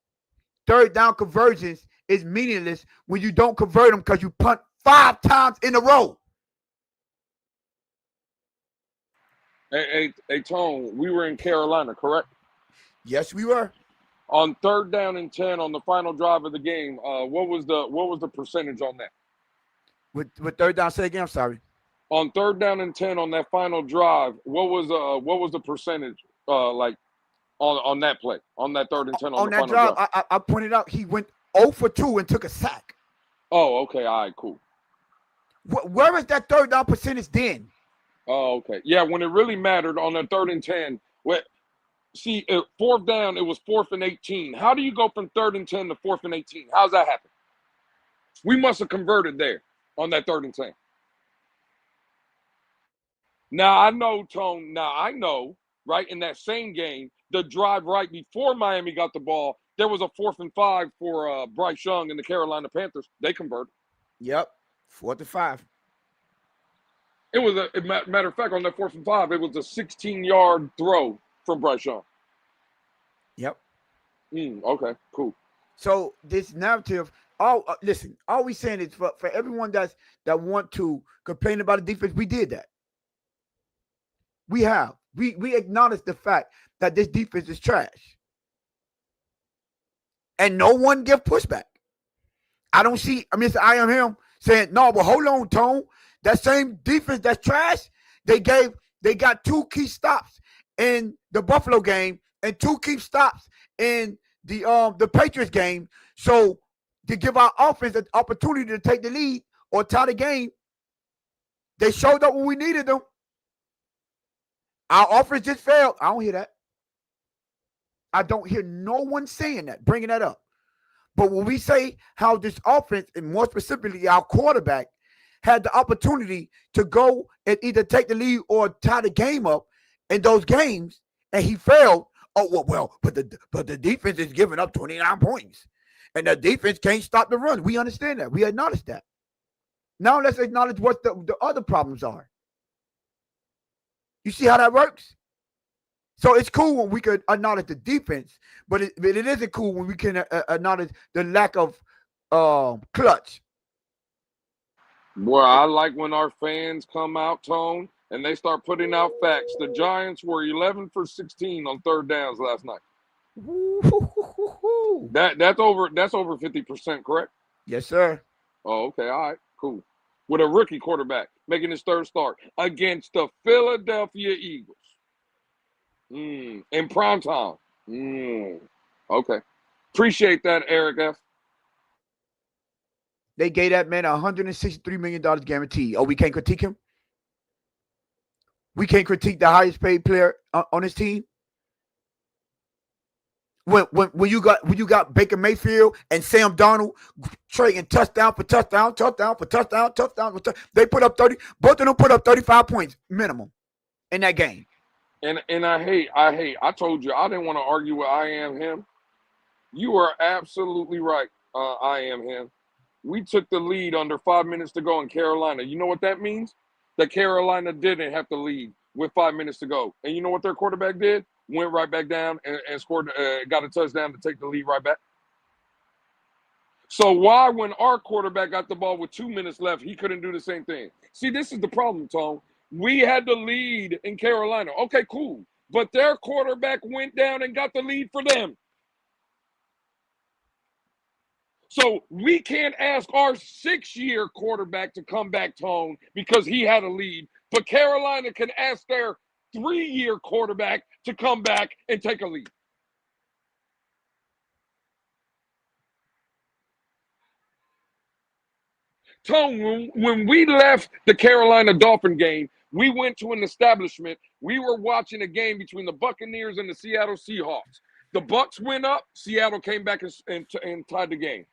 A: third down conversions is meaningless when you don't convert them because you punt 5 times in a row.
B: Hey, Tone, we were in Carolina, correct?
A: Yes, we were.
B: On 3rd down and 10 on the final drive of the game, what was the percentage on that?
A: With 3rd down, say again. I'm sorry.
B: On 3rd down and 10 on that final drive, what was the percentage? Like on that play, on that 3rd and 10 on
A: On
B: the
A: that
B: final
A: drive,
B: drive.
A: I pointed out he went 0 for 2 and took a sack.
B: Oh, okay. All right, cool.
A: Where is that third down percentage then?
B: Oh, okay. Yeah, when it really mattered on that 3rd and 10, see, 4th down, it was 4th and 18. How do you go from 3rd and 10 to 4th and 18? How's that happen? We must have converted there on that 3rd and 10. Now, I know, Tone, right, in that same game, the drive right before Miami got the ball, there was a 4th and 5 for Bryce Young and the Carolina Panthers. They converted.
A: Yep, 4th and 5.
B: It was a matter of fact, on that 4th and 5, it was a 16-yard throw from Bryce Young.
A: Yep.
B: Okay, cool.
A: So this narrative, listen, all we saying is for everyone that want to complain about the defense, we did that. We have. We acknowledge the fact that this defense is trash. And no one give pushback. I don't see Mr. I am him saying, no, but hold on, Tone. That same defense that's trash, they got 2 key stops in the Buffalo game and 2 key stops in the Patriots game. So to give our offense an opportunity to take the lead or tie the game, they showed up when we needed them. Our offense just failed. I don't hear that. I don't hear no one saying that, bringing that up. But when we say how this offense, and more specifically our quarterback, had the opportunity to go and either take the lead or tie the game up in those games, and he failed. Oh, well, but the defense is giving up 29 points, and the defense can't stop the run. We understand that. We acknowledge that. Now let's acknowledge what the other problems are. You see how that works? So it's cool when we could acknowledge the defense, but it isn't cool when we can acknowledge the lack of clutch.
B: Boy, I like when our fans come out, Tone, and they start putting out facts. The Giants were 11 for 16 on 3rd downs last night. That's over 50%, correct?
A: Yes, sir.
B: Oh, okay, all right, cool. With a rookie quarterback making his 3rd start against the Philadelphia Eagles. In prime time. Okay. Appreciate that, Eric F.
A: They gave that man $163 million guarantee. Oh, we can't critique him? We can't critique the highest paid player on his team? When you got Baker Mayfield and Sam Darnold trading touchdown for touchdown, they put up 30. Both of them put up 35 points minimum in that game.
B: And I told you I didn't want to argue with I am him. You are absolutely right. I am him. We took the lead under 5 minutes to go in Carolina. You know what that means? That Carolina didn't have to lead with 5 minutes to go. And you know what their quarterback did? Went right back down and scored, got a touchdown to take the lead right back. So why, when our quarterback got the ball with 2 minutes left, he couldn't do the same thing? See, this is the problem, Tone. We had the lead in Carolina. Okay, cool. But their quarterback went down and got the lead for them. So we can't ask our 6-year quarterback to come back, Tone, because he had a lead. But Carolina can ask their 3-year quarterback to come back and take a lead. Tone, when we left the Carolina Dolphin game, we went to an establishment. We were watching a game between the Buccaneers and the Seattle Seahawks. The Bucs went up. Seattle came back and tied the game.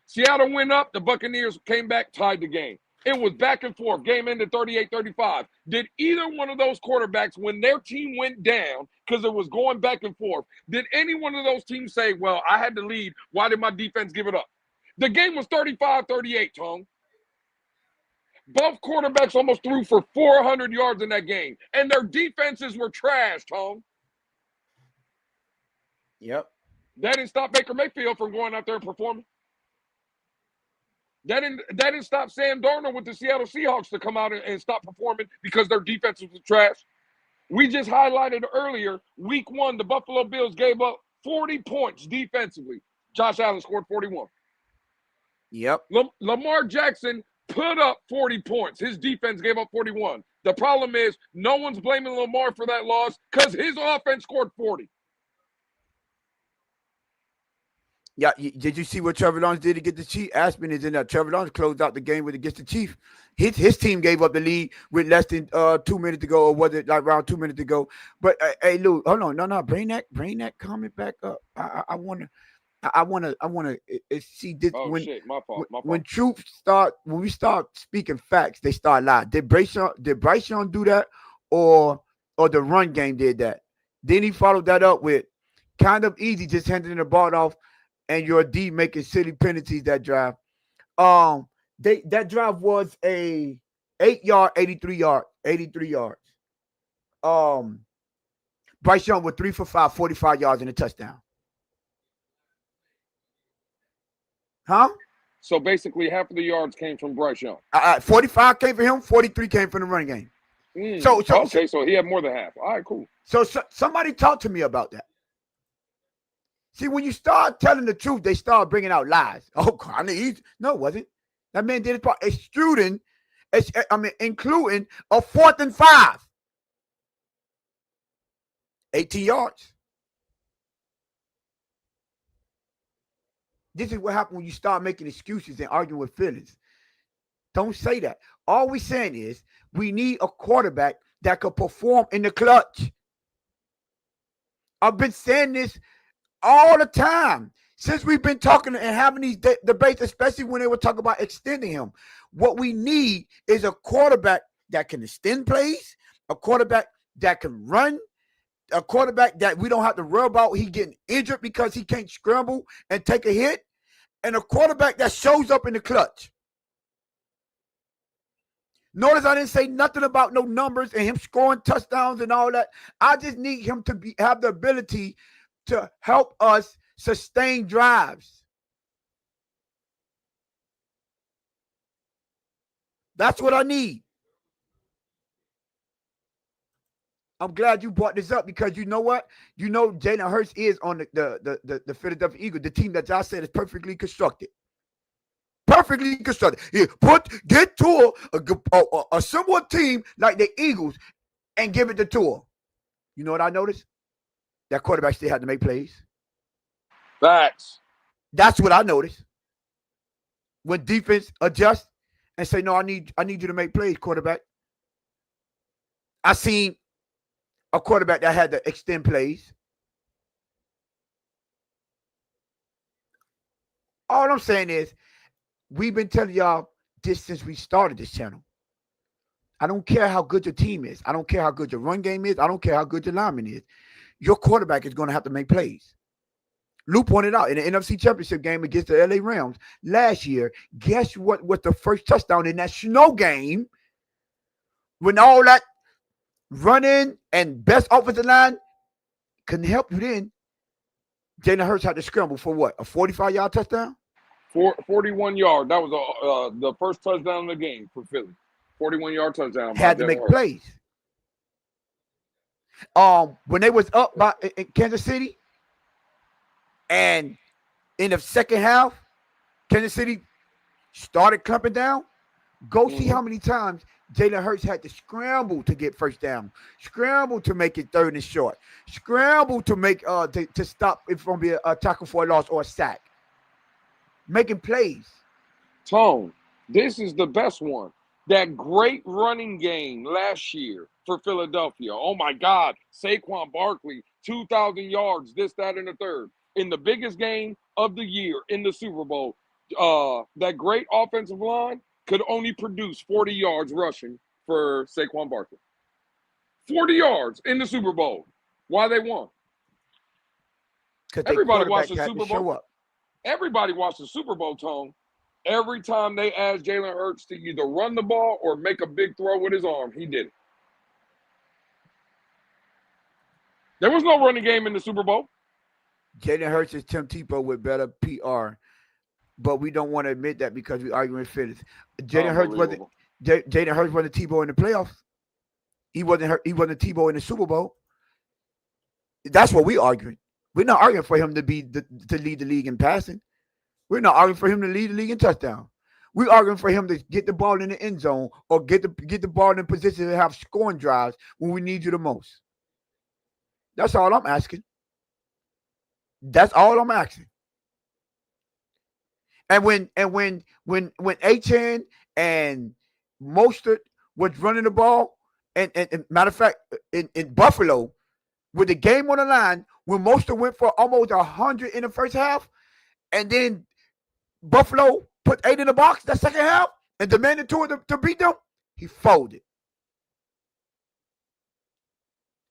B: Seattle went up. The Buccaneers came back, tied the game. It was back and forth. Game ended 38-35. Did either one of those quarterbacks, when their team went down, because it was going back and forth, did any one of those teams say, well, I had to lead. Why did my defense give it up? The game was 35-38, Tone. Both quarterbacks almost threw for 400 yards in that game, and their defenses were trash, Tone.
A: Yep.
B: That didn't stop Baker Mayfield from going out there and performing. That didn't stop Sam Darnold with the Seattle Seahawks to come out and stop performing because their defenses were trash. We just highlighted earlier, week 1, the Buffalo Bills gave up 40 points defensively. Josh Allen scored 41.
A: Yep.
B: Lamar Jackson put up 40 points. His defense gave up 41. The problem is no one's blaming Lamar for that loss because his offense scored 40.
A: Yeah, did you see what Trevor Lawrence did to get the Chief? Aspen is in there. Trevor Lawrence closed out the game with against the Chief. His team gave up the lead with less than 2 minutes to go, or was it like around 2 minutes to go? But hey, Lou, hold on, no, bring that comment back up. I want to, I want to see this
B: Oh shit, my fault, my
A: when
B: fault.
A: truth start when we start speaking facts, they start lying. Bryce Young do that, or the run game did that? Then he followed that up with kind of easy, just handing the ball off, and your D making silly penalties that drive. Um, that drive was a 8 yard, 83 yards. Um, Bryce Young with 3 for 5, 45 yards and a touchdown. Huh?
B: So basically, half of the yards came from Bryce Young.
A: 45 came from him, 43 came from the running game.
B: Okay, so he had more than half. All right, cool.
A: So somebody talk to me about that. See, when you start telling the truth, they start bringing out lies. Oh, God, no, it wasn't. That man did his part. Including a 4th and 5. 18 yards. This is what happens when you start making excuses and arguing with feelings. Don't say that. All we're saying is we need a quarterback that could perform in the clutch. I've been saying this all the time since we've been talking and having these debates, especially when they were talking about extending him. What we need is a quarterback that can extend plays, a quarterback that can run, a quarterback that we don't have to worry about he getting injured because he can't scramble and take a hit, and a quarterback that shows up in the clutch. Notice I didn't say nothing about no numbers and him scoring touchdowns and all that. I just need him to have the ability to help us sustain drives. That's what I need. I'm glad you brought this up because you know what? You know Jalen Hurts is on the Philadelphia Eagles, the team that y'all said is perfectly constructed. Perfectly constructed. Yeah, get to a similar team like the Eagles and give it to Tua. You know what I noticed? That quarterback still had to make plays.
B: Facts.
A: That's what I noticed. When defense adjusts and say, no, I need you to make plays, quarterback. I seen a quarterback that had to extend plays. All I'm saying is, we've been telling y'all this since we started this channel. I don't care how good your team is. I don't care how good your run game is. I don't care how good your lineman is. Your quarterback is going to have to make plays. Lou pointed out in the NFC Championship game against the LA Rams last year, guess what was the first touchdown in that snow game when all that running and best offensive line couldn't help you then? Jalen Hurts had to scramble for what? A 45-yard touchdown?
B: 41 yard. That was the first touchdown of the game for Philly. 41-yard touchdown.
A: Had to make plays. When they was up by in Kansas City, and in the second half, Kansas City started clumping down. Go see how many times Jalen Hurts had to scramble to get first down, scramble to make it 3rd and short, scramble to make to stop it from being a tackle for a loss or a sack. Making plays.
B: Tone, this is the best one. That great running game last year for Philadelphia. Oh my God, Saquon Barkley, 2,000 yards, this, that, and the third. In the biggest game of the year in the Super Bowl, that great offensive line could only produce 40 yards rushing for Saquon Barkley. 40 yards in the Super Bowl. Why they won? Everybody watched the Super Bowl. Everybody watched the Super Bowl, Tone. Every time they asked Jalen Hurts to either run the ball or make a big throw with his arm, he did it. There was no running game in the Super Bowl.
A: Jalen Hurts is Tim Tebow with better PR, but we don't want to admit that because we arguing feelings. Jalen Hurts wasn't Tebow in the playoffs. He wasn't Tebow in the Super Bowl. That's what we arguing. We're not arguing for him to lead the league in passing. We're not arguing for him to lead the league in touchdown. We're arguing for him to get the ball in the end zone or get the ball in position to have scoring drives when we need you the most. That's all I'm asking. That's all I'm asking. And when Achan and Mostert was running the ball, and matter of fact, in Buffalo, with the game on the line, when Mostert went for almost 100 in the first half, and then Buffalo put 8 in the box that second half and demanded to beat them, he folded.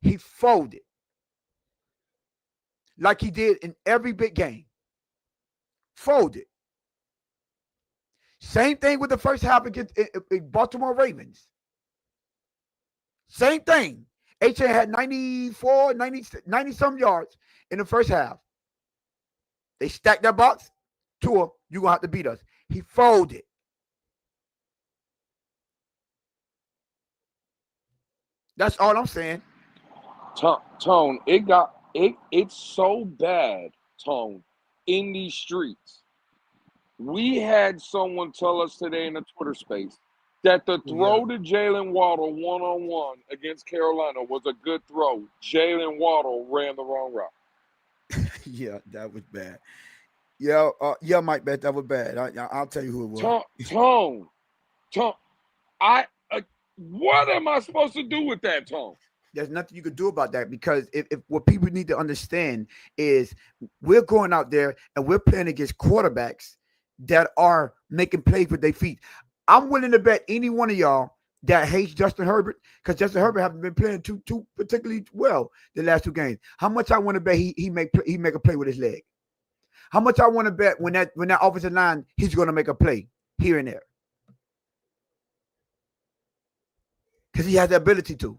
A: He folded like he did in every big game. Folded. Same thing with the first half against Baltimore Ravens. Same thing. HA had 94, 90 some yards in the first half. They stacked that box. Tua, you're going to have to beat us. He folded. That's all I'm saying.
B: Tone, it's so bad, Tone, in these streets. We had someone tell us today in the Twitter space that the
A: Yeah.
B: throw to Jalen Waddle one-on-one against Carolina was a good throw. Jalen Waddle ran the wrong route.
A: Yeah, that was bad. Yeah, Mike, that was bad. I'll tell you who it was.
B: Tone, what am I supposed to do with that, Tone?
A: There's nothing you could do about that, because if what people need to understand is we're going out there and we're playing against quarterbacks that are making plays with their feet. I'm willing to bet any one of y'all that hates Justin Herbert, because Justin Herbert hasn't been playing too particularly well the last 2 games. How much I want to bet he make a play with his leg? How much I want to bet when that offensive line, he's going to make a play here and there, because he has the ability to.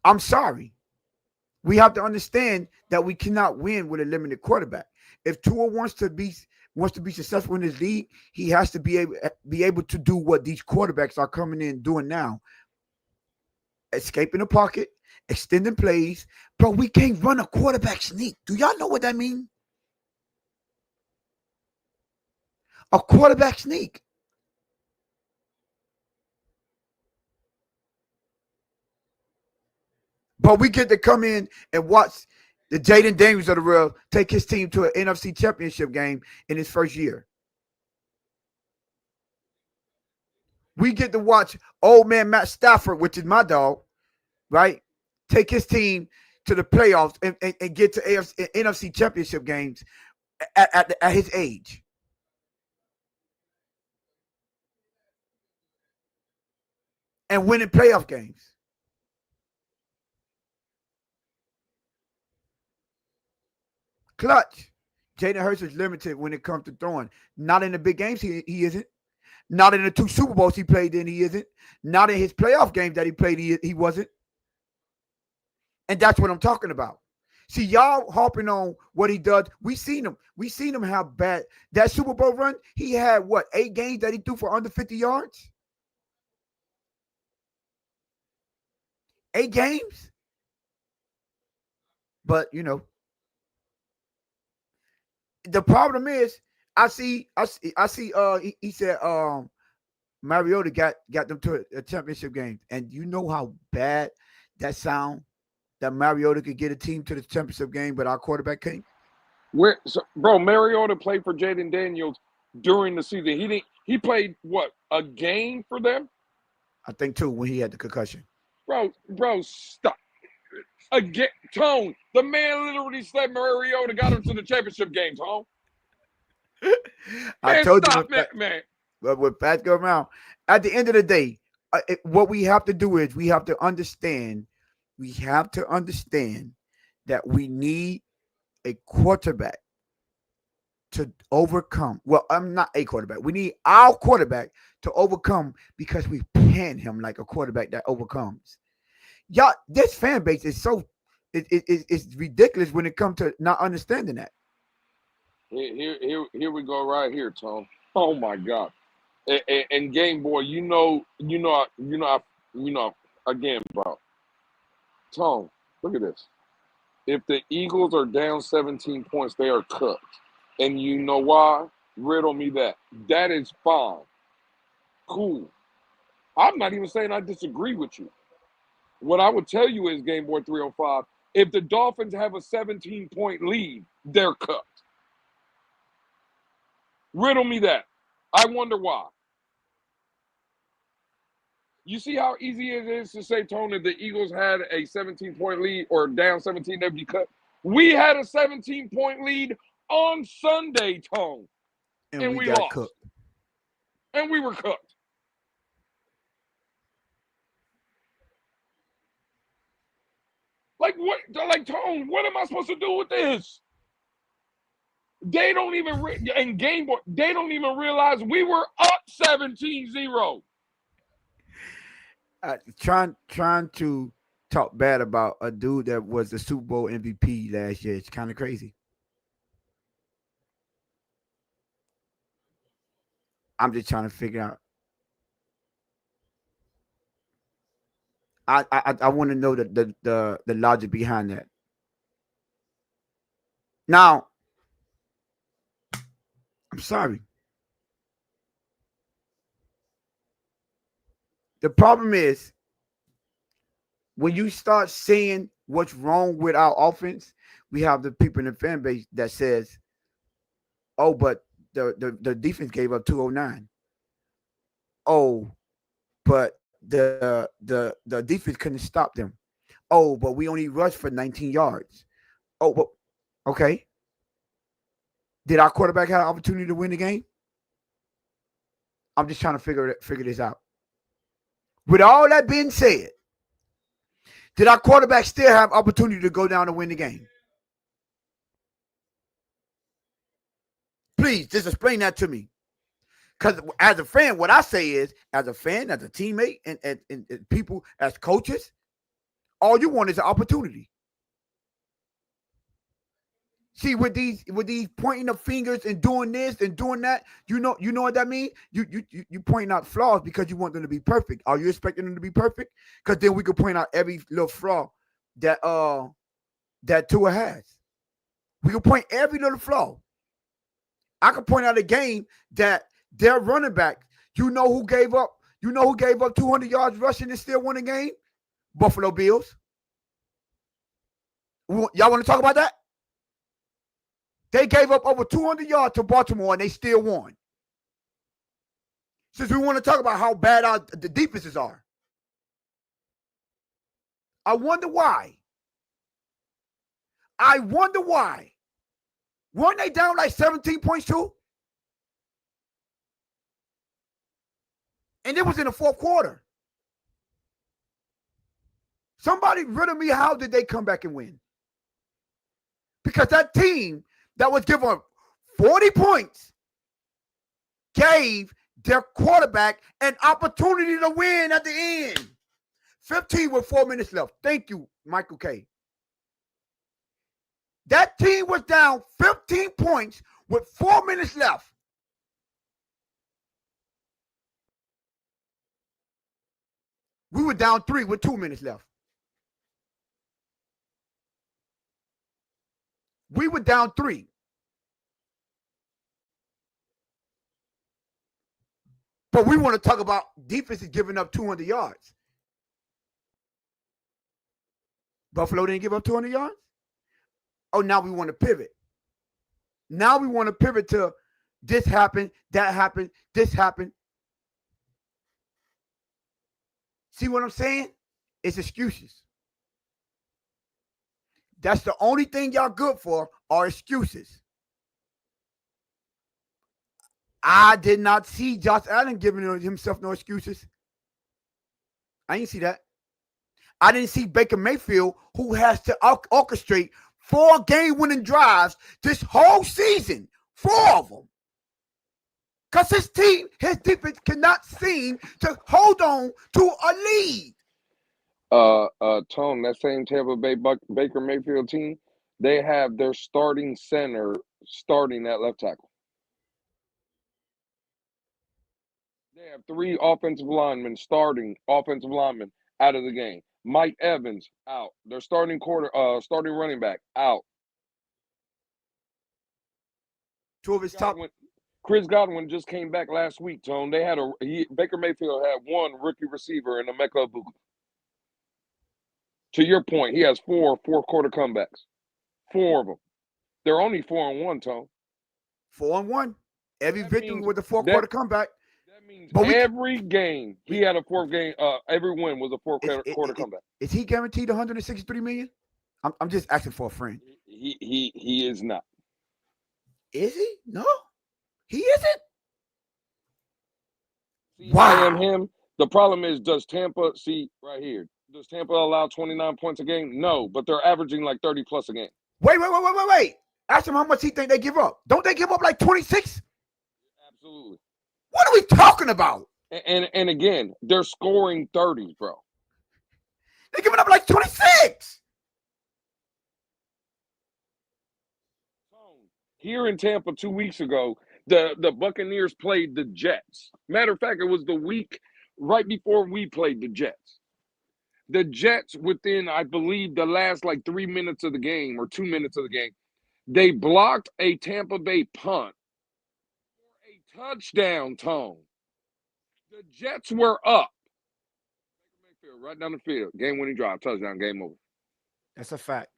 A: I'm sorry. We have to understand that we cannot win with a limited quarterback. If Tua wants to be successful in this league, he has to be able to do what these quarterbacks are coming in doing now. Escaping the pocket, extending plays. Bro, we can't run a quarterback sneak. Do y'all know what that means? A quarterback sneak. But we get to come in and watch the Jaden Daniels of the world take his team to an NFC championship game in his first year. We get to watch old man Matt Stafford, which is my dog, right, take his team to the playoffs and get to NFC championship games at his age. And winning playoff games. Clutch. Jaden Hurts is limited when it comes to throwing. Not in the big games, he isn't. Not in the 2 Super Bowls he played in, he isn't. Not in his playoff games that he played, he wasn't. And that's what I'm talking about. See, y'all harping on what he does. We seen him. We seen him how bad that Super Bowl run. He had 8 games that he threw for under 50 yards? 8 games? But the problem is, I see. He said Mariota got them to a championship game, and you know how bad that sound. That Mariota could get a team to the championship game, but our quarterback can't.
B: Bro, Mariota played for Jaden Daniels during the season. He played a game for them?
A: I think 2 when he had the concussion.
B: Bro, stop. Again, Tone, the man literally said Mariota got him to the championship game, Tone.
A: I told
B: stop,
A: you,
B: man.
A: But with Pat go around, at the end of the day, what we have to do is we have to understand. We have to understand that we need a quarterback to overcome. Well, I'm not a quarterback. We need our quarterback to overcome, because we pan him like a quarterback that overcomes. Y'all, this fan base is it's ridiculous when it comes to not understanding that.
B: Here we go right here, Tone. Oh my God. And Game Boy, again, bro. Tone, look at this. If the Eagles are down 17 points, they are cooked. And you know why? Riddle me that. That is fine. Cool. I'm not even saying I disagree with you. What I would tell you is, Game Boy 305, if the Dolphins have a 17-point lead, they're cooked. Riddle me that. I wonder why. You see how easy it is to say, Tony, the Eagles had a 17-point lead or down 17, they'd be cut. We had a 17-point lead on Sunday, Tone,
A: And
B: and
A: we
B: we
A: got
B: lost.
A: cooked.
B: And we were cooked. Like what? Like Tone, what am I supposed to do with this? They don't even in game boy, they don't even realize we were up 17-0.
A: Trying to talk bad about a dude that was the Super Bowl MVP last year. It's kind of crazy. I'm just trying to figure out. I want to know the logic behind that. Now, I'm sorry. The problem is when you start saying what's wrong with our offense, we have the people in the fan base that says, "Oh, but the defense gave up 209. Oh, but the defense couldn't stop them. Oh, but we only rushed for 19 yards. Oh, but okay. Did our quarterback have an opportunity to win the game? I'm just trying to figure this out. With all that being said, did our quarterback still have opportunity to go down and win the game? Please, just explain that to me. Because as a fan, what I say is, as a fan, as a teammate, and people, as coaches, all you want is an opportunity. See, with these pointing of fingers and doing this and doing that, you know what that means. You pointing out flaws because you want them to be perfect. Are you expecting them to be perfect? Because then we could point out every little flaw that Tua has. We can point every little flaw. I can point out a game that their running back, you know who gave up 200 yards rushing and still won the game? Buffalo Bills. Y'all want to talk about that? They gave up over 200 yards to Baltimore and they still won. Since we want to talk about how bad the defenses are, I wonder why. Weren't they down like 17 points too? And it was in the fourth quarter. Somebody riddle me, how did they come back and win? Because that team that was given 40 points gave their quarterback an opportunity to win at the end. 15 with 4 minutes left. Thank you, Michael K. That team was down 15 points with 4 minutes left. We were down 3 with 2 minutes left. We were down 3. But we want to talk about defenses giving up 200 yards. Buffalo didn't give up 200 yards? Oh, now we want to pivot. Now we want to pivot to this happened, that happened, this happened. See what I'm saying? It's excuses. That's the only thing y'all good for are excuses. I did not see Josh Allen giving himself no excuses. I didn't see that. I didn't see Baker Mayfield, who has to orchestrate 4 game-winning drives this whole season. 4 of them. Because his defense cannot seem to hold on to a lead.
B: Tone, that same Tampa Bay Baker Mayfield team, they have their starting center starting at left tackle. They have 3 offensive linemen out of the game. Mike Evans out. Their starting running back out.
A: 2 of his top.
B: Chris Godwin just came back last week, Tone. They had Baker Mayfield had 1 rookie receiver in Emeka Egbuka. To your point, he has 4 fourth-quarter comebacks. 4 of them. They're only 4-1, Tone.
A: 4-1. Every
B: That
A: victory
B: means
A: was a fourth
B: that
A: quarter comeback.
B: that means
A: But
B: every game he had a fourth game. Every win was a fourth quarter comeback.
A: is he guaranteed 163 million? I'm just asking for a friend.
B: He is not.
A: Is he? No, he isn't.
B: See, I am
A: Wow.
B: him. The problem is, does Tampa see right here? Does Tampa allow 29 points a game? No, but they're averaging like 30 plus a game.
A: Wait. Ask him how much he think they give up. Don't they give up like 26?
B: Absolutely.
A: What are we talking about?
B: And again, they're scoring 30s, bro.
A: They're giving up like 26.
B: Here in Tampa 2 weeks ago, the Buccaneers played the Jets. Matter of fact, it was the week right before we played the Jets. The Jets, within, I believe, the last like 3 minutes of the game or 2 minutes of the game, they blocked a Tampa Bay punt for a touchdown, Tone. The Jets were up. Right down the field. Game-winning drive, touchdown, game over.
A: That's a fact.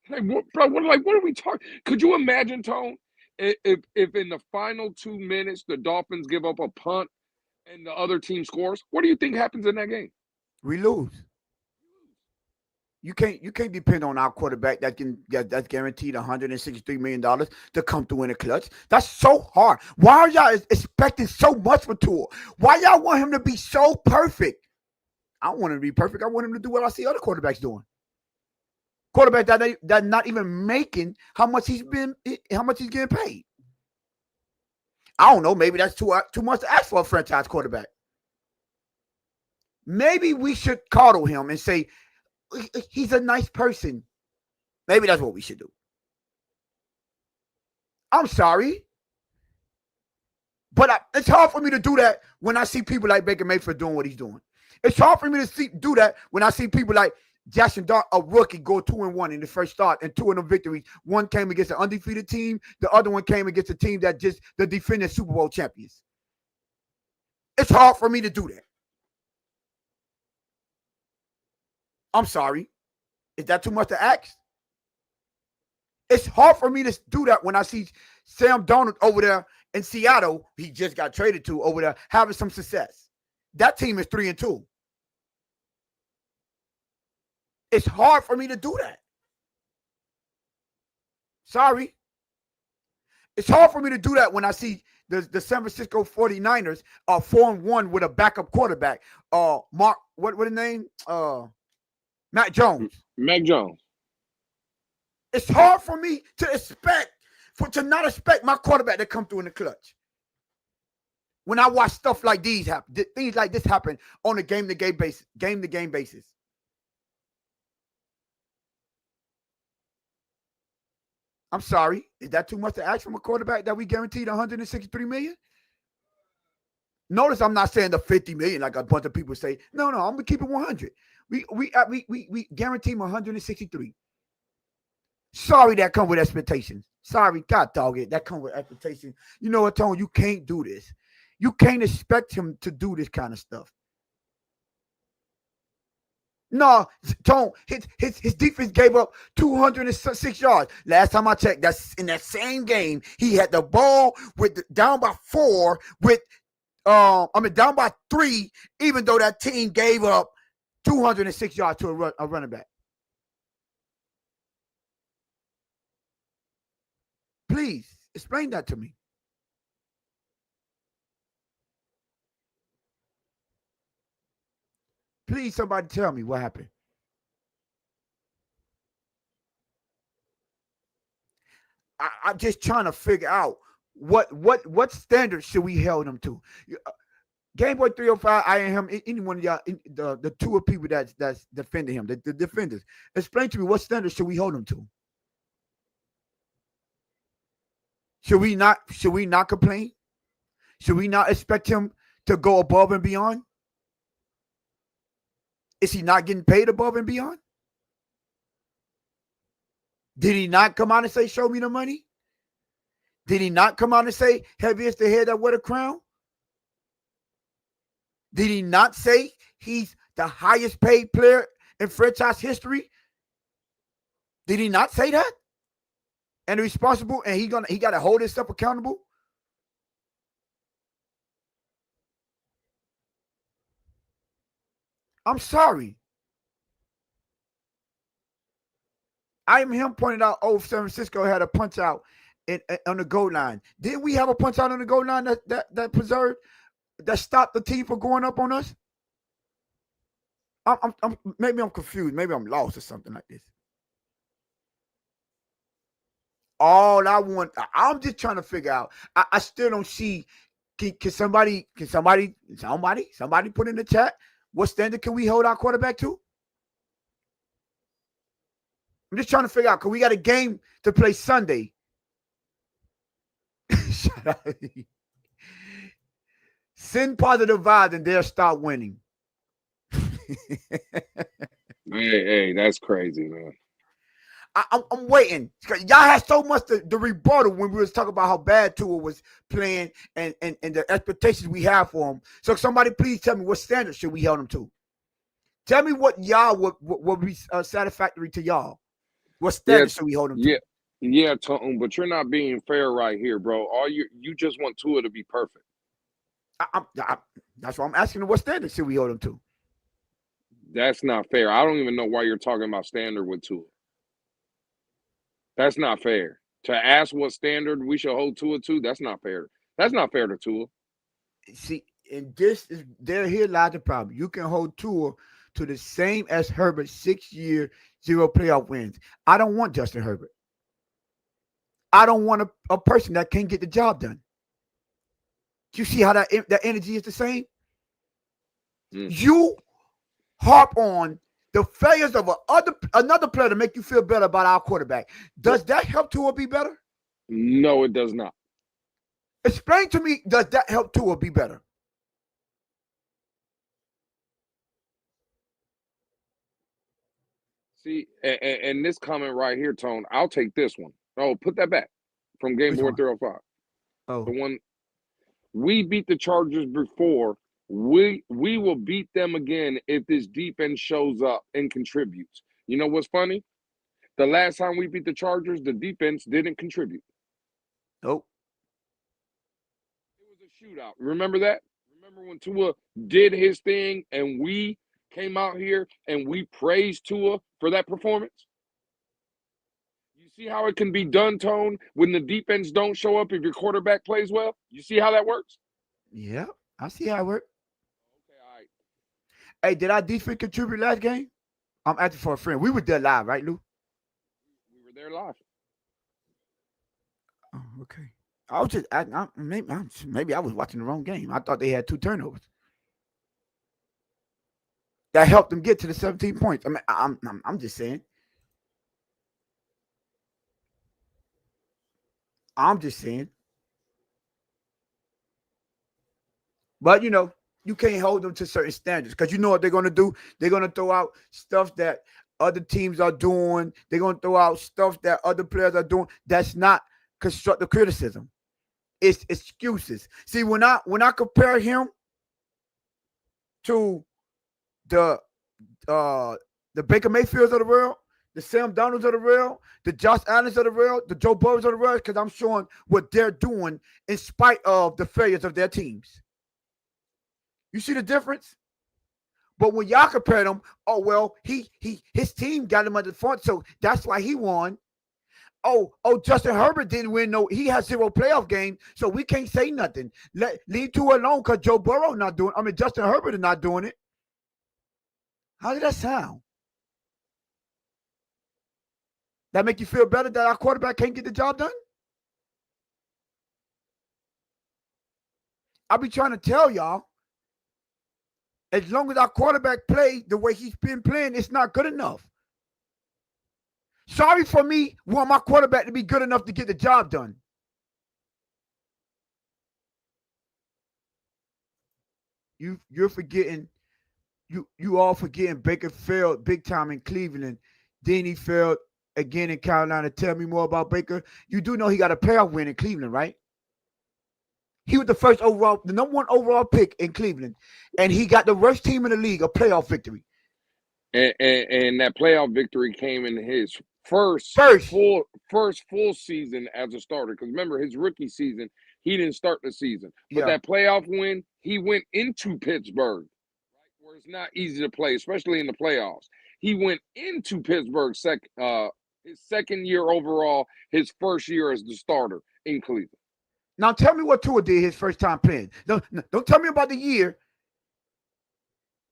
B: Hey, what are we talking? Could you imagine, Tone, if in the final 2 minutes the Dolphins give up a punt and the other team scores? What do you think happens in that game?
A: We lose. You can't depend on our quarterback that's guaranteed $163 million to come through in the clutch. That's so hard. Why are y'all expecting so much from Tua? Why y'all want him to be so perfect? I don't want him to be perfect. I want him to do what I see other quarterbacks doing. Quarterback that not even making how much he's getting paid. I don't know. Maybe that's too much to ask for a franchise quarterback. Maybe we should coddle him and say he's a nice person. Maybe that's what we should do. I'm sorry, but it's hard for me to do that when I see people like Baker Mayfield doing what he's doing. It's hard for me to do that when I see people like Jackson Dart, a rookie, go 2-1 in the first start and 2 of them victories. One came against an undefeated team. The other one came against a team that just the defending Super Bowl champions. It's hard for me to do that. I'm sorry. Is that too much to ask? It's hard for me to do that when I see Sam Darnold over there in Seattle, he just got traded to over there, having some success. That team is 3-2. It's hard for me to do that. Sorry. It's hard for me to do that when I see the San Francisco 49ers are 4-1 with a backup quarterback. Mark, what his name? Mac Jones.
B: Mac Jones.
A: It's hard for me to not expect my quarterback to come through in the clutch. When I watch stuff like these happen, things like this happen on a game-to-game basis. I'm sorry. Is that too much to ask from a quarterback that we guaranteed $163 million? Notice I'm not saying the $50 million like a bunch of people say. No, I'm gonna keep it 100. We guarantee him 163. Sorry, that come with expectations. Sorry, God dog it. That come with expectations. You know what, Tone? You can't do this. You can't expect him to do this kind of stuff. No, Tone, his defense gave up 206 yards. Last time I checked, that's in that same game. He had the ball down by 4 down by 3, even though that team gave up 206 yards to a running back. Please explain that to me. Please, somebody tell me what happened. I'm just trying to figure out what standards should we hold him to. Gameboy 305, I and him, any one of y'all, the two of people that's defending him, the defenders. Explain to me what standards should we hold him to? Should we not complain? Should we not expect him to go above and beyond? Is he not getting paid above and beyond? Did he not come out and say, show me the money? Did he not come out and say, heavy is the head that wear the crown? Did he not say he's the highest paid player in franchise history? Did he not say that? and responsible, and he got to hold himself accountable. I'm sorry. I am him pointed out. Oh, San Francisco had a punch out on the goal line. Did we have a punch out on the goal line that preserved that stopped the team from going up on us? Maybe I'm confused. Maybe I'm lost or something like this. All I want, I'm just trying to figure out. I still don't see. Can somebody put in the chat what standard can we hold our quarterback to? I'm just trying to figure out because we got a game to play Sunday. Shut up. Send positive vibes and they'll start winning.
B: Hey, that's crazy, man.
A: I'm waiting. Y'all had so much the rebuttal when we was talking about how bad Tua was playing and the expectations we have for him. So somebody please tell me what standard should we hold him to? Tell me what y'all would be satisfactory to y'all. What standard should we hold him to?
B: Yeah, Tone, but you're not being fair right here, bro. All you just want Tua to be perfect.
A: That's why I'm asking him what standard should we hold him to?
B: That's not fair. I don't even know why you're talking about standard with Tua. That's not fair. To ask what standard we should hold Tua to, that's not fair. That's not fair to Tua.
A: See, and here lies the problem. You can hold Tua to the same as Herbert 6 year, 0 playoff wins. I don't want Justin Herbert. I don't want a person that can't get the job done. Do you see how that energy is the same? You harp on the failures of another player to make you feel better about our quarterback. Does that help Tua be better?
B: No, it does not.
A: Explain to me, does that help Tua be better?
B: See, and this comment right here, Tone, I'll take this one. Oh, put that back from Game Board 305.
A: Oh.
B: The one we beat the Chargers before. We will beat them again if this defense shows up and contributes. You know what's funny? The last time we beat the Chargers, the defense didn't contribute.
A: Nope.
B: It was a shootout. Remember that? Remember when Tua did his thing and we came out here and we praised Tua for that performance? You see how it can be done, Tone, when the defense don't show up if your quarterback plays well? You see how that works?
A: Yeah, I see how it works.
B: Okay, all right.
A: Hey, did our defense contribute last game? I'm asking for a friend. We were there live, right, Lou?
B: We were there live.
A: Oh, okay. I was just maybe I was watching the wrong game. I thought they had 2 turnovers. That helped them get to the 17 points. I mean, I'm just saying. I'm just saying. But you can't hold them to certain standards because you know what they're going to do. They're going to throw out stuff that other teams are doing. They're going to throw out stuff that other players are doing. That's not constructive criticism. It's excuses. See, when I compare him to the Baker Mayfields of the world, the Sam Donalds of the world, the Josh Allens of the world, the Joe Burrows of the world, because I'm showing what they're doing in spite of the failures of their teams. You see the difference? But when y'all compare them, oh well, his team got him under the front, so that's why he won. Oh, Justin Herbert didn't win. No, he has 0 playoff game, so we can't say nothing. Leave Tua alone because Joe Burrow not doing. I mean, Justin Herbert is not doing it. How did that sound? That make you feel better that our quarterback can't get the job done? I'll be trying to tell y'all. As long as our quarterback plays the way he's been playing, it's not good enough. Sorry for me, want my quarterback to be good enough to get the job done. You're forgetting, you all forgetting Baker failed big time in Cleveland. Then he failed again in Carolina. Tell me more about Baker. You do know he got a playoff win in Cleveland, right? He was the number 1 overall pick in Cleveland, and he got the worst team in the league a playoff victory.
B: And that playoff victory came in his first
A: First.
B: full first full season as a starter. Because remember, his rookie season, he didn't start the season. But
A: Yeah.
B: that playoff win, he went into Pittsburgh, right, where it's not easy to play, especially in the playoffs. He went into Pittsburgh his second year overall, his first year as the starter in Cleveland.
A: Now tell me what Tua did his first time playing. Don't tell me about the year.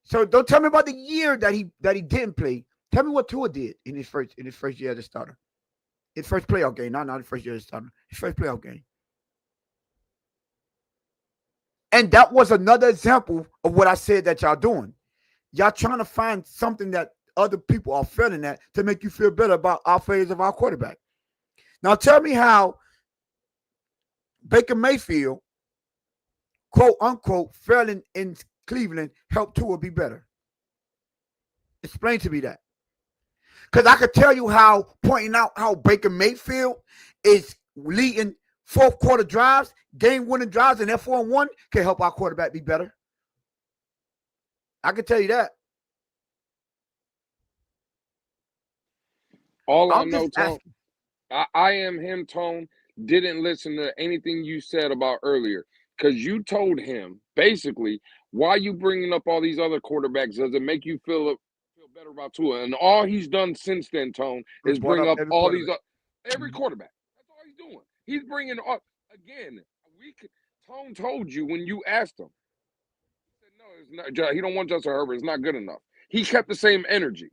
A: So don't tell me about the year that he didn't play. Tell me what Tua did in his first year as a starter. His first playoff game. Not the first year as a starter. His first playoff game. And that was another example of what I said that y'all doing. Y'all trying to find something that other people are failing at to make you feel better about our failures of our quarterback. Now tell me how Baker Mayfield, quote unquote, failing in Cleveland helped Tua be better. Explain to me that. Because I could tell you how pointing out how Baker Mayfield is leading fourth quarter drives, game winning drives, and F1 can help our quarterback be better. I can tell you that.
B: All I
A: I'm
B: know,
A: just
B: Tone,
A: asking.
B: I am him, Tone, didn't listen to anything you said about earlier because you told him basically why you bringing up all these other quarterbacks. Does it make you feel better about Tua? And all he's done since then, Tone,
A: We
B: is
A: brought
B: bring
A: up
B: up
A: every
B: all these
A: quarterback.
B: every quarterback. That's all he's doing. He's bringing up again. Tone told you when you asked him. He said no, it's not. He don't want Justin Herbert. It's not good enough. He kept the same energy.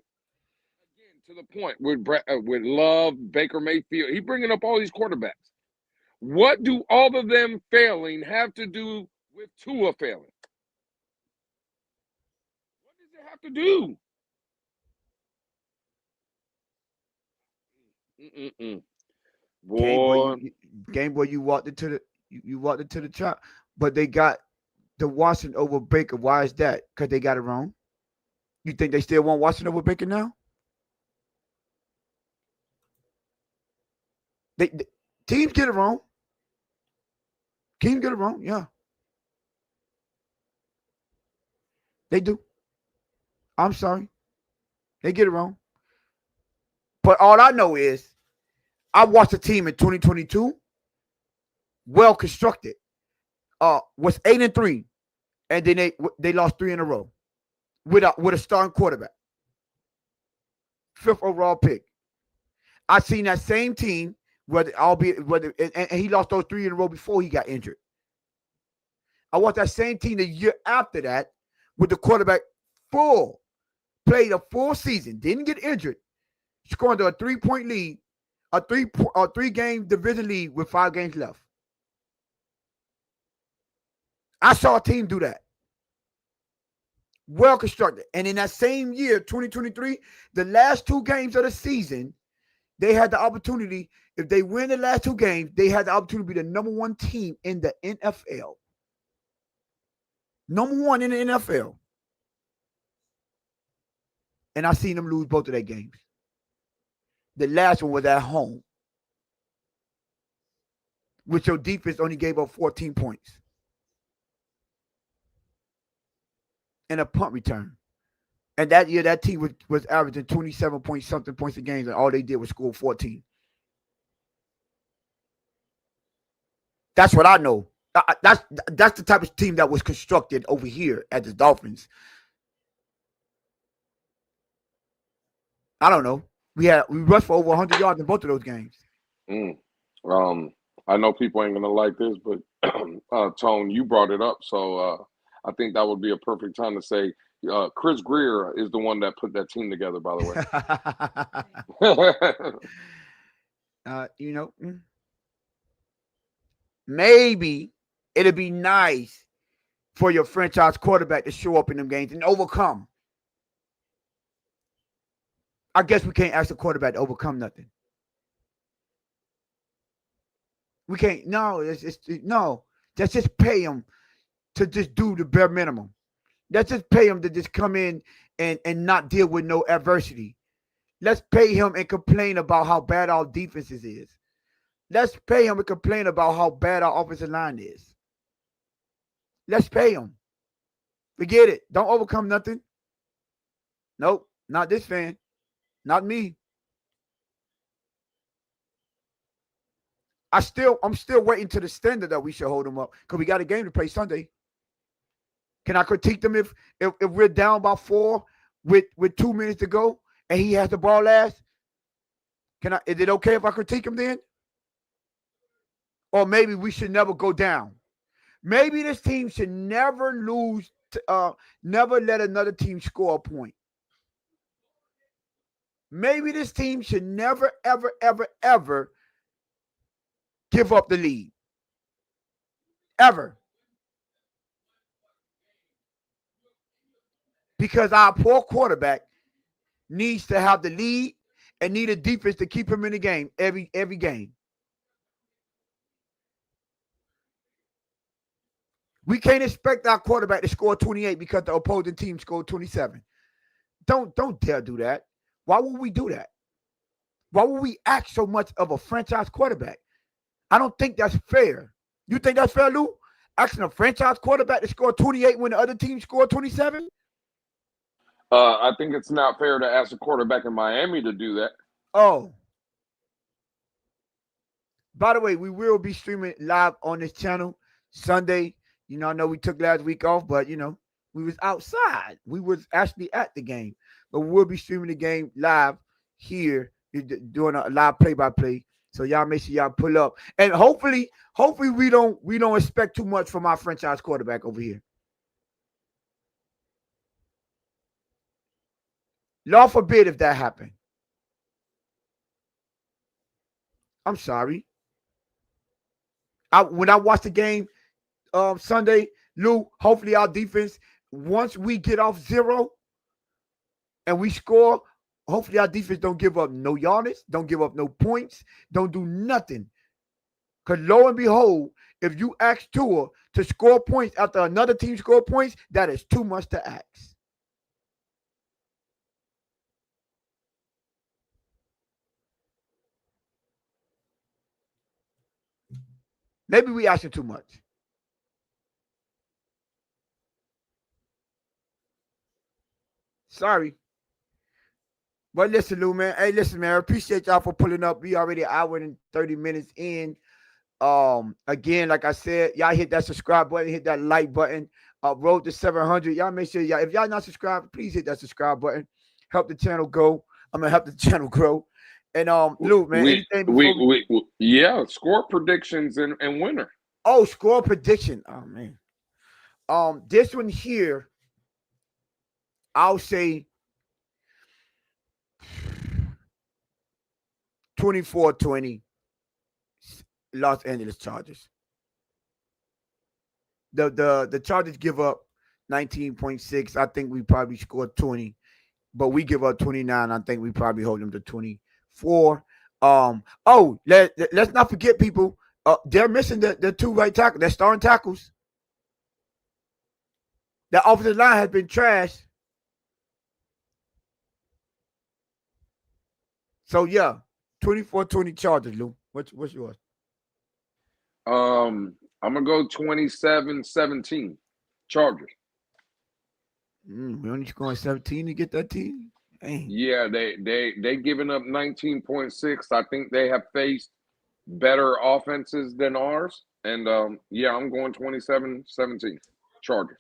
B: Again, to the point with Love, Baker Mayfield, he bringing up all these quarterbacks. What do all of them failing have to do with Tua failing? What does it have to do? Mm-mm-mm.
A: Game boy,
B: Boy,
A: you walked into the trap, but they got the Washington over Baker. Why is that? Because they got it wrong. You think they still want Washington over Baker now? They teams get it wrong. Teams get it wrong. Yeah, they do. I'm sorry, they get it wrong. But all I know is I watched a team in 2022, well constructed. Was 8-3, and then they lost 3 in a row with a starting quarterback, fifth overall pick. I seen that same team, whether and he lost those 3 in a row before he got injured. I watched that same team the year after that with the quarterback played a full season, didn't get injured, scoring to a 3-point lead, a 3-game division lead with 5 games left. I saw a team do that. Well constructed. And in that same year, 2023, the last 2 games of the season, they had the opportunity, if they win the last 2 games, they had the opportunity to be the number 1 team in the NFL. Number 1 in the NFL. And I seen them lose both of their games. The last one was at home, which your defense only gave up 14 points. And a punt return. And that year, that team was averaging 27 point something points a game, and all they did was score 14. That's what I know. That's the type of team that was constructed over here at the Dolphins. I don't know. We rushed for over 100 yards in both of those games.
B: mm. I know people ain't gonna like this, but Tone, you brought it up, so I think that would be a perfect time to say Chris Greer is the one that put that team together. By the way,
A: you know, maybe it'd be nice for your franchise quarterback to show up in them games and overcome. I guess we can't ask the quarterback to overcome nothing. We can't. No, no. Let's just pay him to just do the bare minimum. Let's just pay him to just come in and not deal with no adversity. Let's pay him and complain about how bad our defenses is. Let's pay him and complain about how bad our offensive line is. Let's pay him. Forget it. Don't overcome nothing. Nope, not this fan. Not me. I'm still waiting to the standard that we should hold them up because we got a game to play Sunday. Can I critique them if we're down by 4 with 2 minutes to go and he has the ball last? Can I? Is it okay if I critique him then? Or maybe we should never go down. Maybe this team should never lose. Never let another team score a point. Maybe this team should never, ever, ever, ever give up the lead. Ever. Because our poor quarterback needs to have the lead and need a defense to keep him in the game every game. We can't expect our quarterback to score 28 because the opposing team scored 27. Don't dare do that. Why would we do that? Why would we act so much of a franchise quarterback? I don't think that's fair. You think that's fair, Lou? Asking a franchise quarterback to score 28 when the other team scored 27?
B: I think it's not fair to ask a quarterback in Miami to do that.
A: Oh. By the way, we will be streaming live on this channel Sunday. I know we took last week off, but we was outside. We was actually at the game. But we'll be streaming the game live here, doing a live play-by-play. So y'all make sure y'all pull up. And hopefully we don't expect too much from our franchise quarterback over here. Lord forbid if that happened. I'm sorry. When I watched the game Sunday, Lou, hopefully our defense, once we get off 0 and we score, hopefully our defense don't give up no yardage, don't give up no points, don't do nothing. Because lo and behold, if you ask Tua to score points after another team score points, that is too much to ask. Maybe we asking too much. Sorry. But listen, Lou, man. Hey, listen, man. I appreciate y'all for pulling up. We already an hour and 30 minutes in. Again, like I said, y'all hit that subscribe button, hit that like button. Road to 700. Y'all make sure if y'all not subscribed, please hit that subscribe button. Help the channel go. I'm gonna help the channel grow. And Lou, man, anything before
B: yeah, score predictions and winner.
A: Oh, score prediction. Oh man. This one here, I'll say 24-20 Los Angeles Chargers. The Chargers give up 19.6. I think we probably scored 20, but we give up 29. I think we probably hold them to 24. Let's not forget, people. They're missing the 2 right tackles. They're starting tackles. The offensive line has been trashed. So yeah, 24-20 Chargers, Lou. What's yours?
B: I'm gonna go 27-17 Chargers.
A: We only scoring 17 to get that team. Dang.
B: Yeah, they giving up 19.6. I think they have faced better offenses than ours. And yeah, I'm going 27-17 Chargers.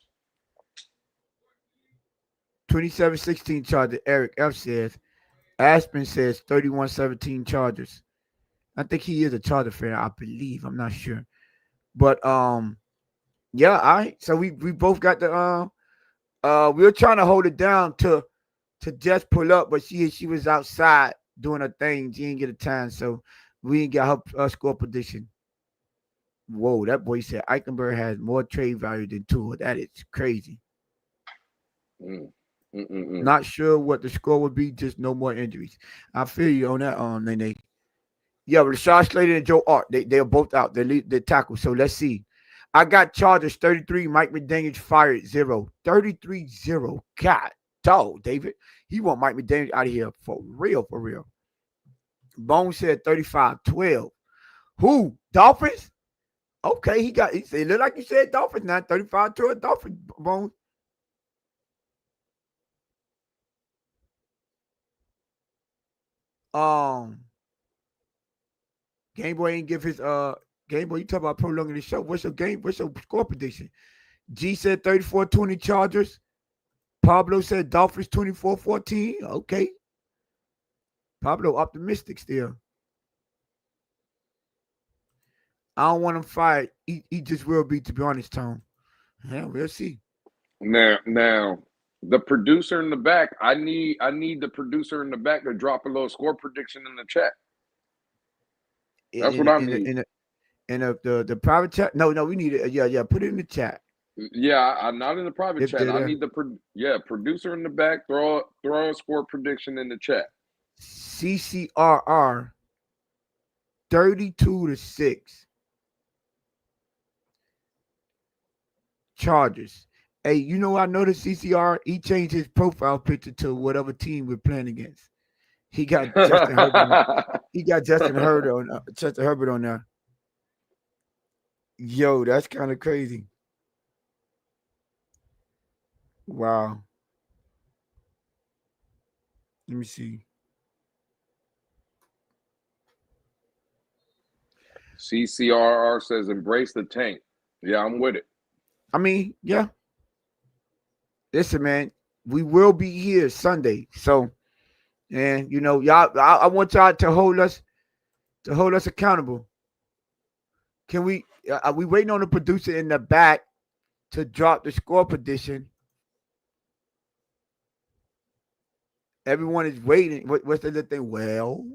A: 27-16 Chargers. Eric F says. Aspen says 31-17 Chargers. I think he is a Charger fan, I believe. I'm not sure. But yeah, all right. So we both got the we were trying to hold it down to just pull up, but she was outside doing her thing. She didn't get a time, so we didn't get her score prediction. Whoa, that boy said Eichenberg has more trade value than Tua. That is crazy. Not sure what the score would be, just no more injuries. I feel you on that, Nene. Yeah, Rashad Slater and Joe Art, they're both out. They tackle. So let's see. I got Chargers 33, Mike McDaniels fired 0. 33-0. God, dog, David. He want Mike McDaniels out of here for real, for real. Bone said 35-12. Who? Dolphins? Okay, he look like you said Dolphins now. 35-12 Dolphins, Bone. Game Boy ain't give his Game Boy. You talk about prolonging the show. What's your game? What's your score prediction? G said 34-20 Chargers. Pablo said Dolphins 24-14. Okay. Pablo optimistic still. I don't want him fired. He just will be, to be honest, Tone. Yeah, we'll see.
B: Now, the producer in the back. I need the producer in the back to drop a little score prediction in the chat. That's
A: In
B: what
A: in
B: I
A: in,
B: need.
A: in the private chat. No, we need it. Yeah. Put it in the chat
B: Yeah, I'm not in the private
A: if
B: chat.
A: they're
B: I
A: there.
B: need the producer in the back. Throw a score prediction in the chat.
A: CCRR 32-6 Chargers. Hey, you know I noticed CCR. He changed his profile picture to whatever team we're playing against. He got Justin Herbert. He got Justin Herbert on there. Yo, that's kind of crazy. Wow. Let me see.
B: CCRR says embrace the tank. Yeah, I'm with it.
A: I mean, yeah. Listen, man, we will be here Sunday. So, and y'all, I want y'all to hold us accountable. Can we? Are we waiting on the producer in the back to drop the score prediction? Everyone is waiting. What's the little thing? Well,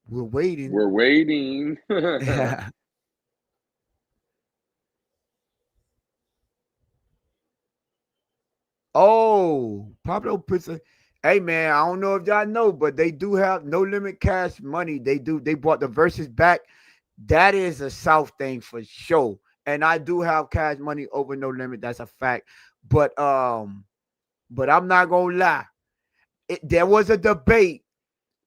A: we're waiting.
B: We're waiting.
A: Oh, Pablo puts a. Hey man, I don't know if y'all know, but they do have no limit cash money. They do. They brought the verses back. That is a South thing for sure. And I do have cash money over no limit. That's a fact. But I'm not gonna lie. There was a debate.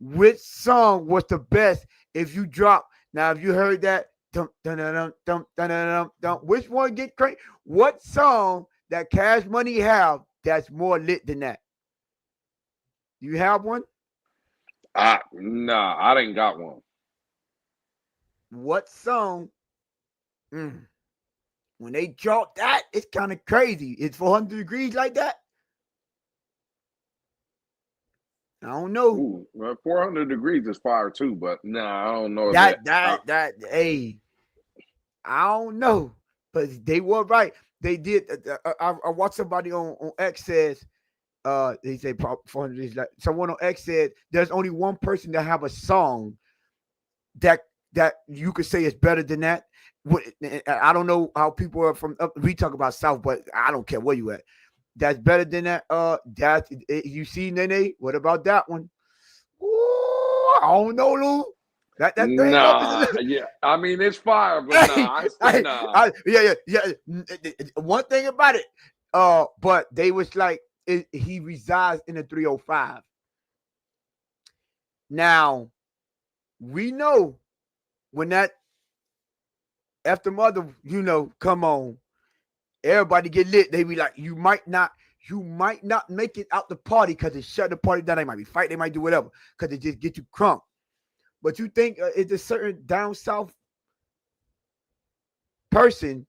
A: Which song was the best if you drop? Now, if you heard that, dum, dum, dum, dum, dum, dum, dum, dum, which one get crazy? What song that Cash Money have that's more lit than that? You have one?
B: Nah, I didn't got one.
A: What song? Mm, when they drop that, it's kind of crazy. It's 400 degrees like that. I don't know.
B: Ooh, well, 400 degrees is fire too, but nah, I don't know that.
A: Hey, I don't know, but they were right. They did. I watched somebody on X says, they say 400 is like someone on X said there's only one person that have a song that you could say is better than that. I don't know how people are from. We talk about South, but I don't care where you at. That's better than that. That you see, Nene. What about that one? Ooh, I don't know, Lou. That thing up is a
B: Nah,
A: little.
B: yeah. I mean, it's fire, but nah, nah.
A: Yeah. One thing about it, but they was like he resides in the 305. Now we know when that after mother, come on, everybody get lit. They be like, you might not make it out the party because it shut the party down. They might be fight, they might do whatever because it just get you crunk. But you think it's a certain down south person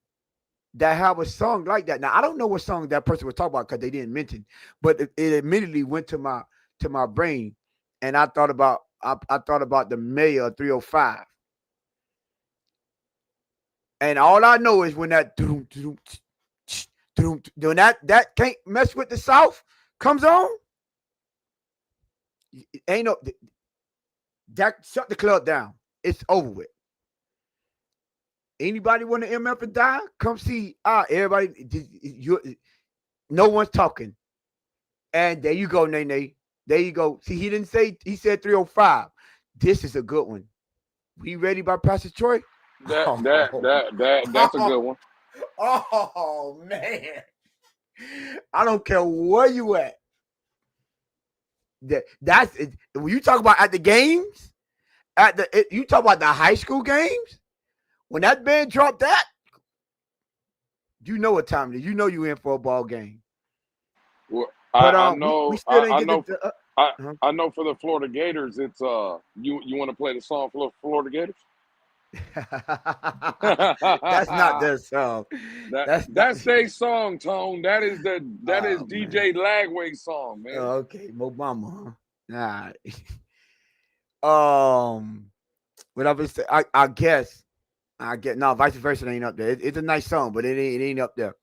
A: that have a song like that. Now I don't know what song that person was talking about because they didn't mention, but it immediately went to my brain, and I thought about the mayor of 305, and all I know is when that when that can't mess with the South comes on, ain't no that shut the club down. It's over with. Anybody want to MF and die? Come see. Everybody, no one's talking. And there you go, Nene. There you go. See, he didn't say, he said 305. This is a good one. We ready by Pastor Troy?
B: That's a good one.
A: Oh man. I don't care where you at. That's it. When you talk about at the games, you talk about the high school games, when that band dropped that, you know what time it is. You know you in for a ball game.
B: Well,
A: But
B: I
A: we
B: know
A: still didn't get
B: know
A: the
B: I know for the Florida Gators, it's you want to play the song for the Florida Gators?
A: That's not their song. That's not.
B: That's their song, Tone. That is
A: Oh man.
B: DJ Lagway's song, man.
A: Okay, Mobama, huh? All right. What I was say, I guess, no, vice versa ain't up there. It's a nice song, but it ain't up there.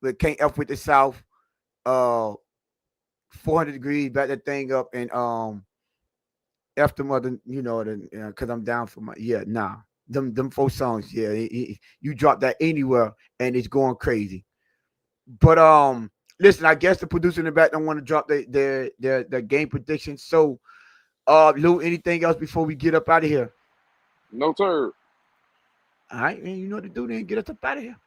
A: But can't F with the South. Uh, 400 degrees, back that thing up, and F the mother, cause I'm down for my nah. Them four songs, yeah. You drop that anywhere, and it's going crazy. But listen, I guess the producer in the back don't want to drop their game predictions. So, Lou, anything else before we get up out of here?
B: No, sir.
A: All right, man. You know what to do then. Get us up out of here.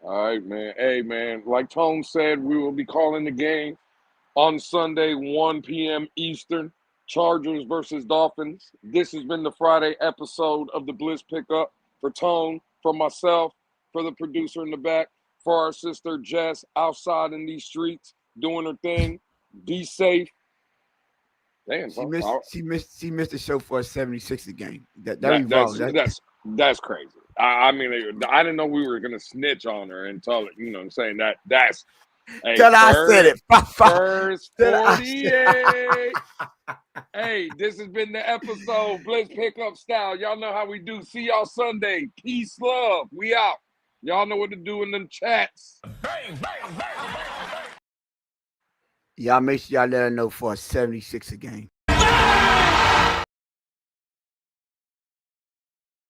B: All right, man. Hey, man. Like Tone said, we will be calling the game on Sunday, 1 p.m. Eastern. Chargers versus Dolphins. This has been the Friday episode of the Blitz Pickup. For Tone, for myself, for the producer in the back, for our sister Jess outside in these streets doing her thing. Be safe. Damn,
A: She
B: huh?
A: missed. She missed the show for a 76 game. That
B: That
A: revolves.
B: that's
A: That
B: that's that's crazy. I mean, I didn't know we were gonna snitch on her and tell it. You know, what I'm saying that's hey
A: till I said
B: first
A: it.
B: first
A: Till I said
B: 48. Hey, this has been the episode Blitz Pickup Style. Y'all know how we do. See y'all Sunday. Peace, love. We out. Y'all know what to do in them chats.
A: Y'all make sure y'all let her know for a 76 game.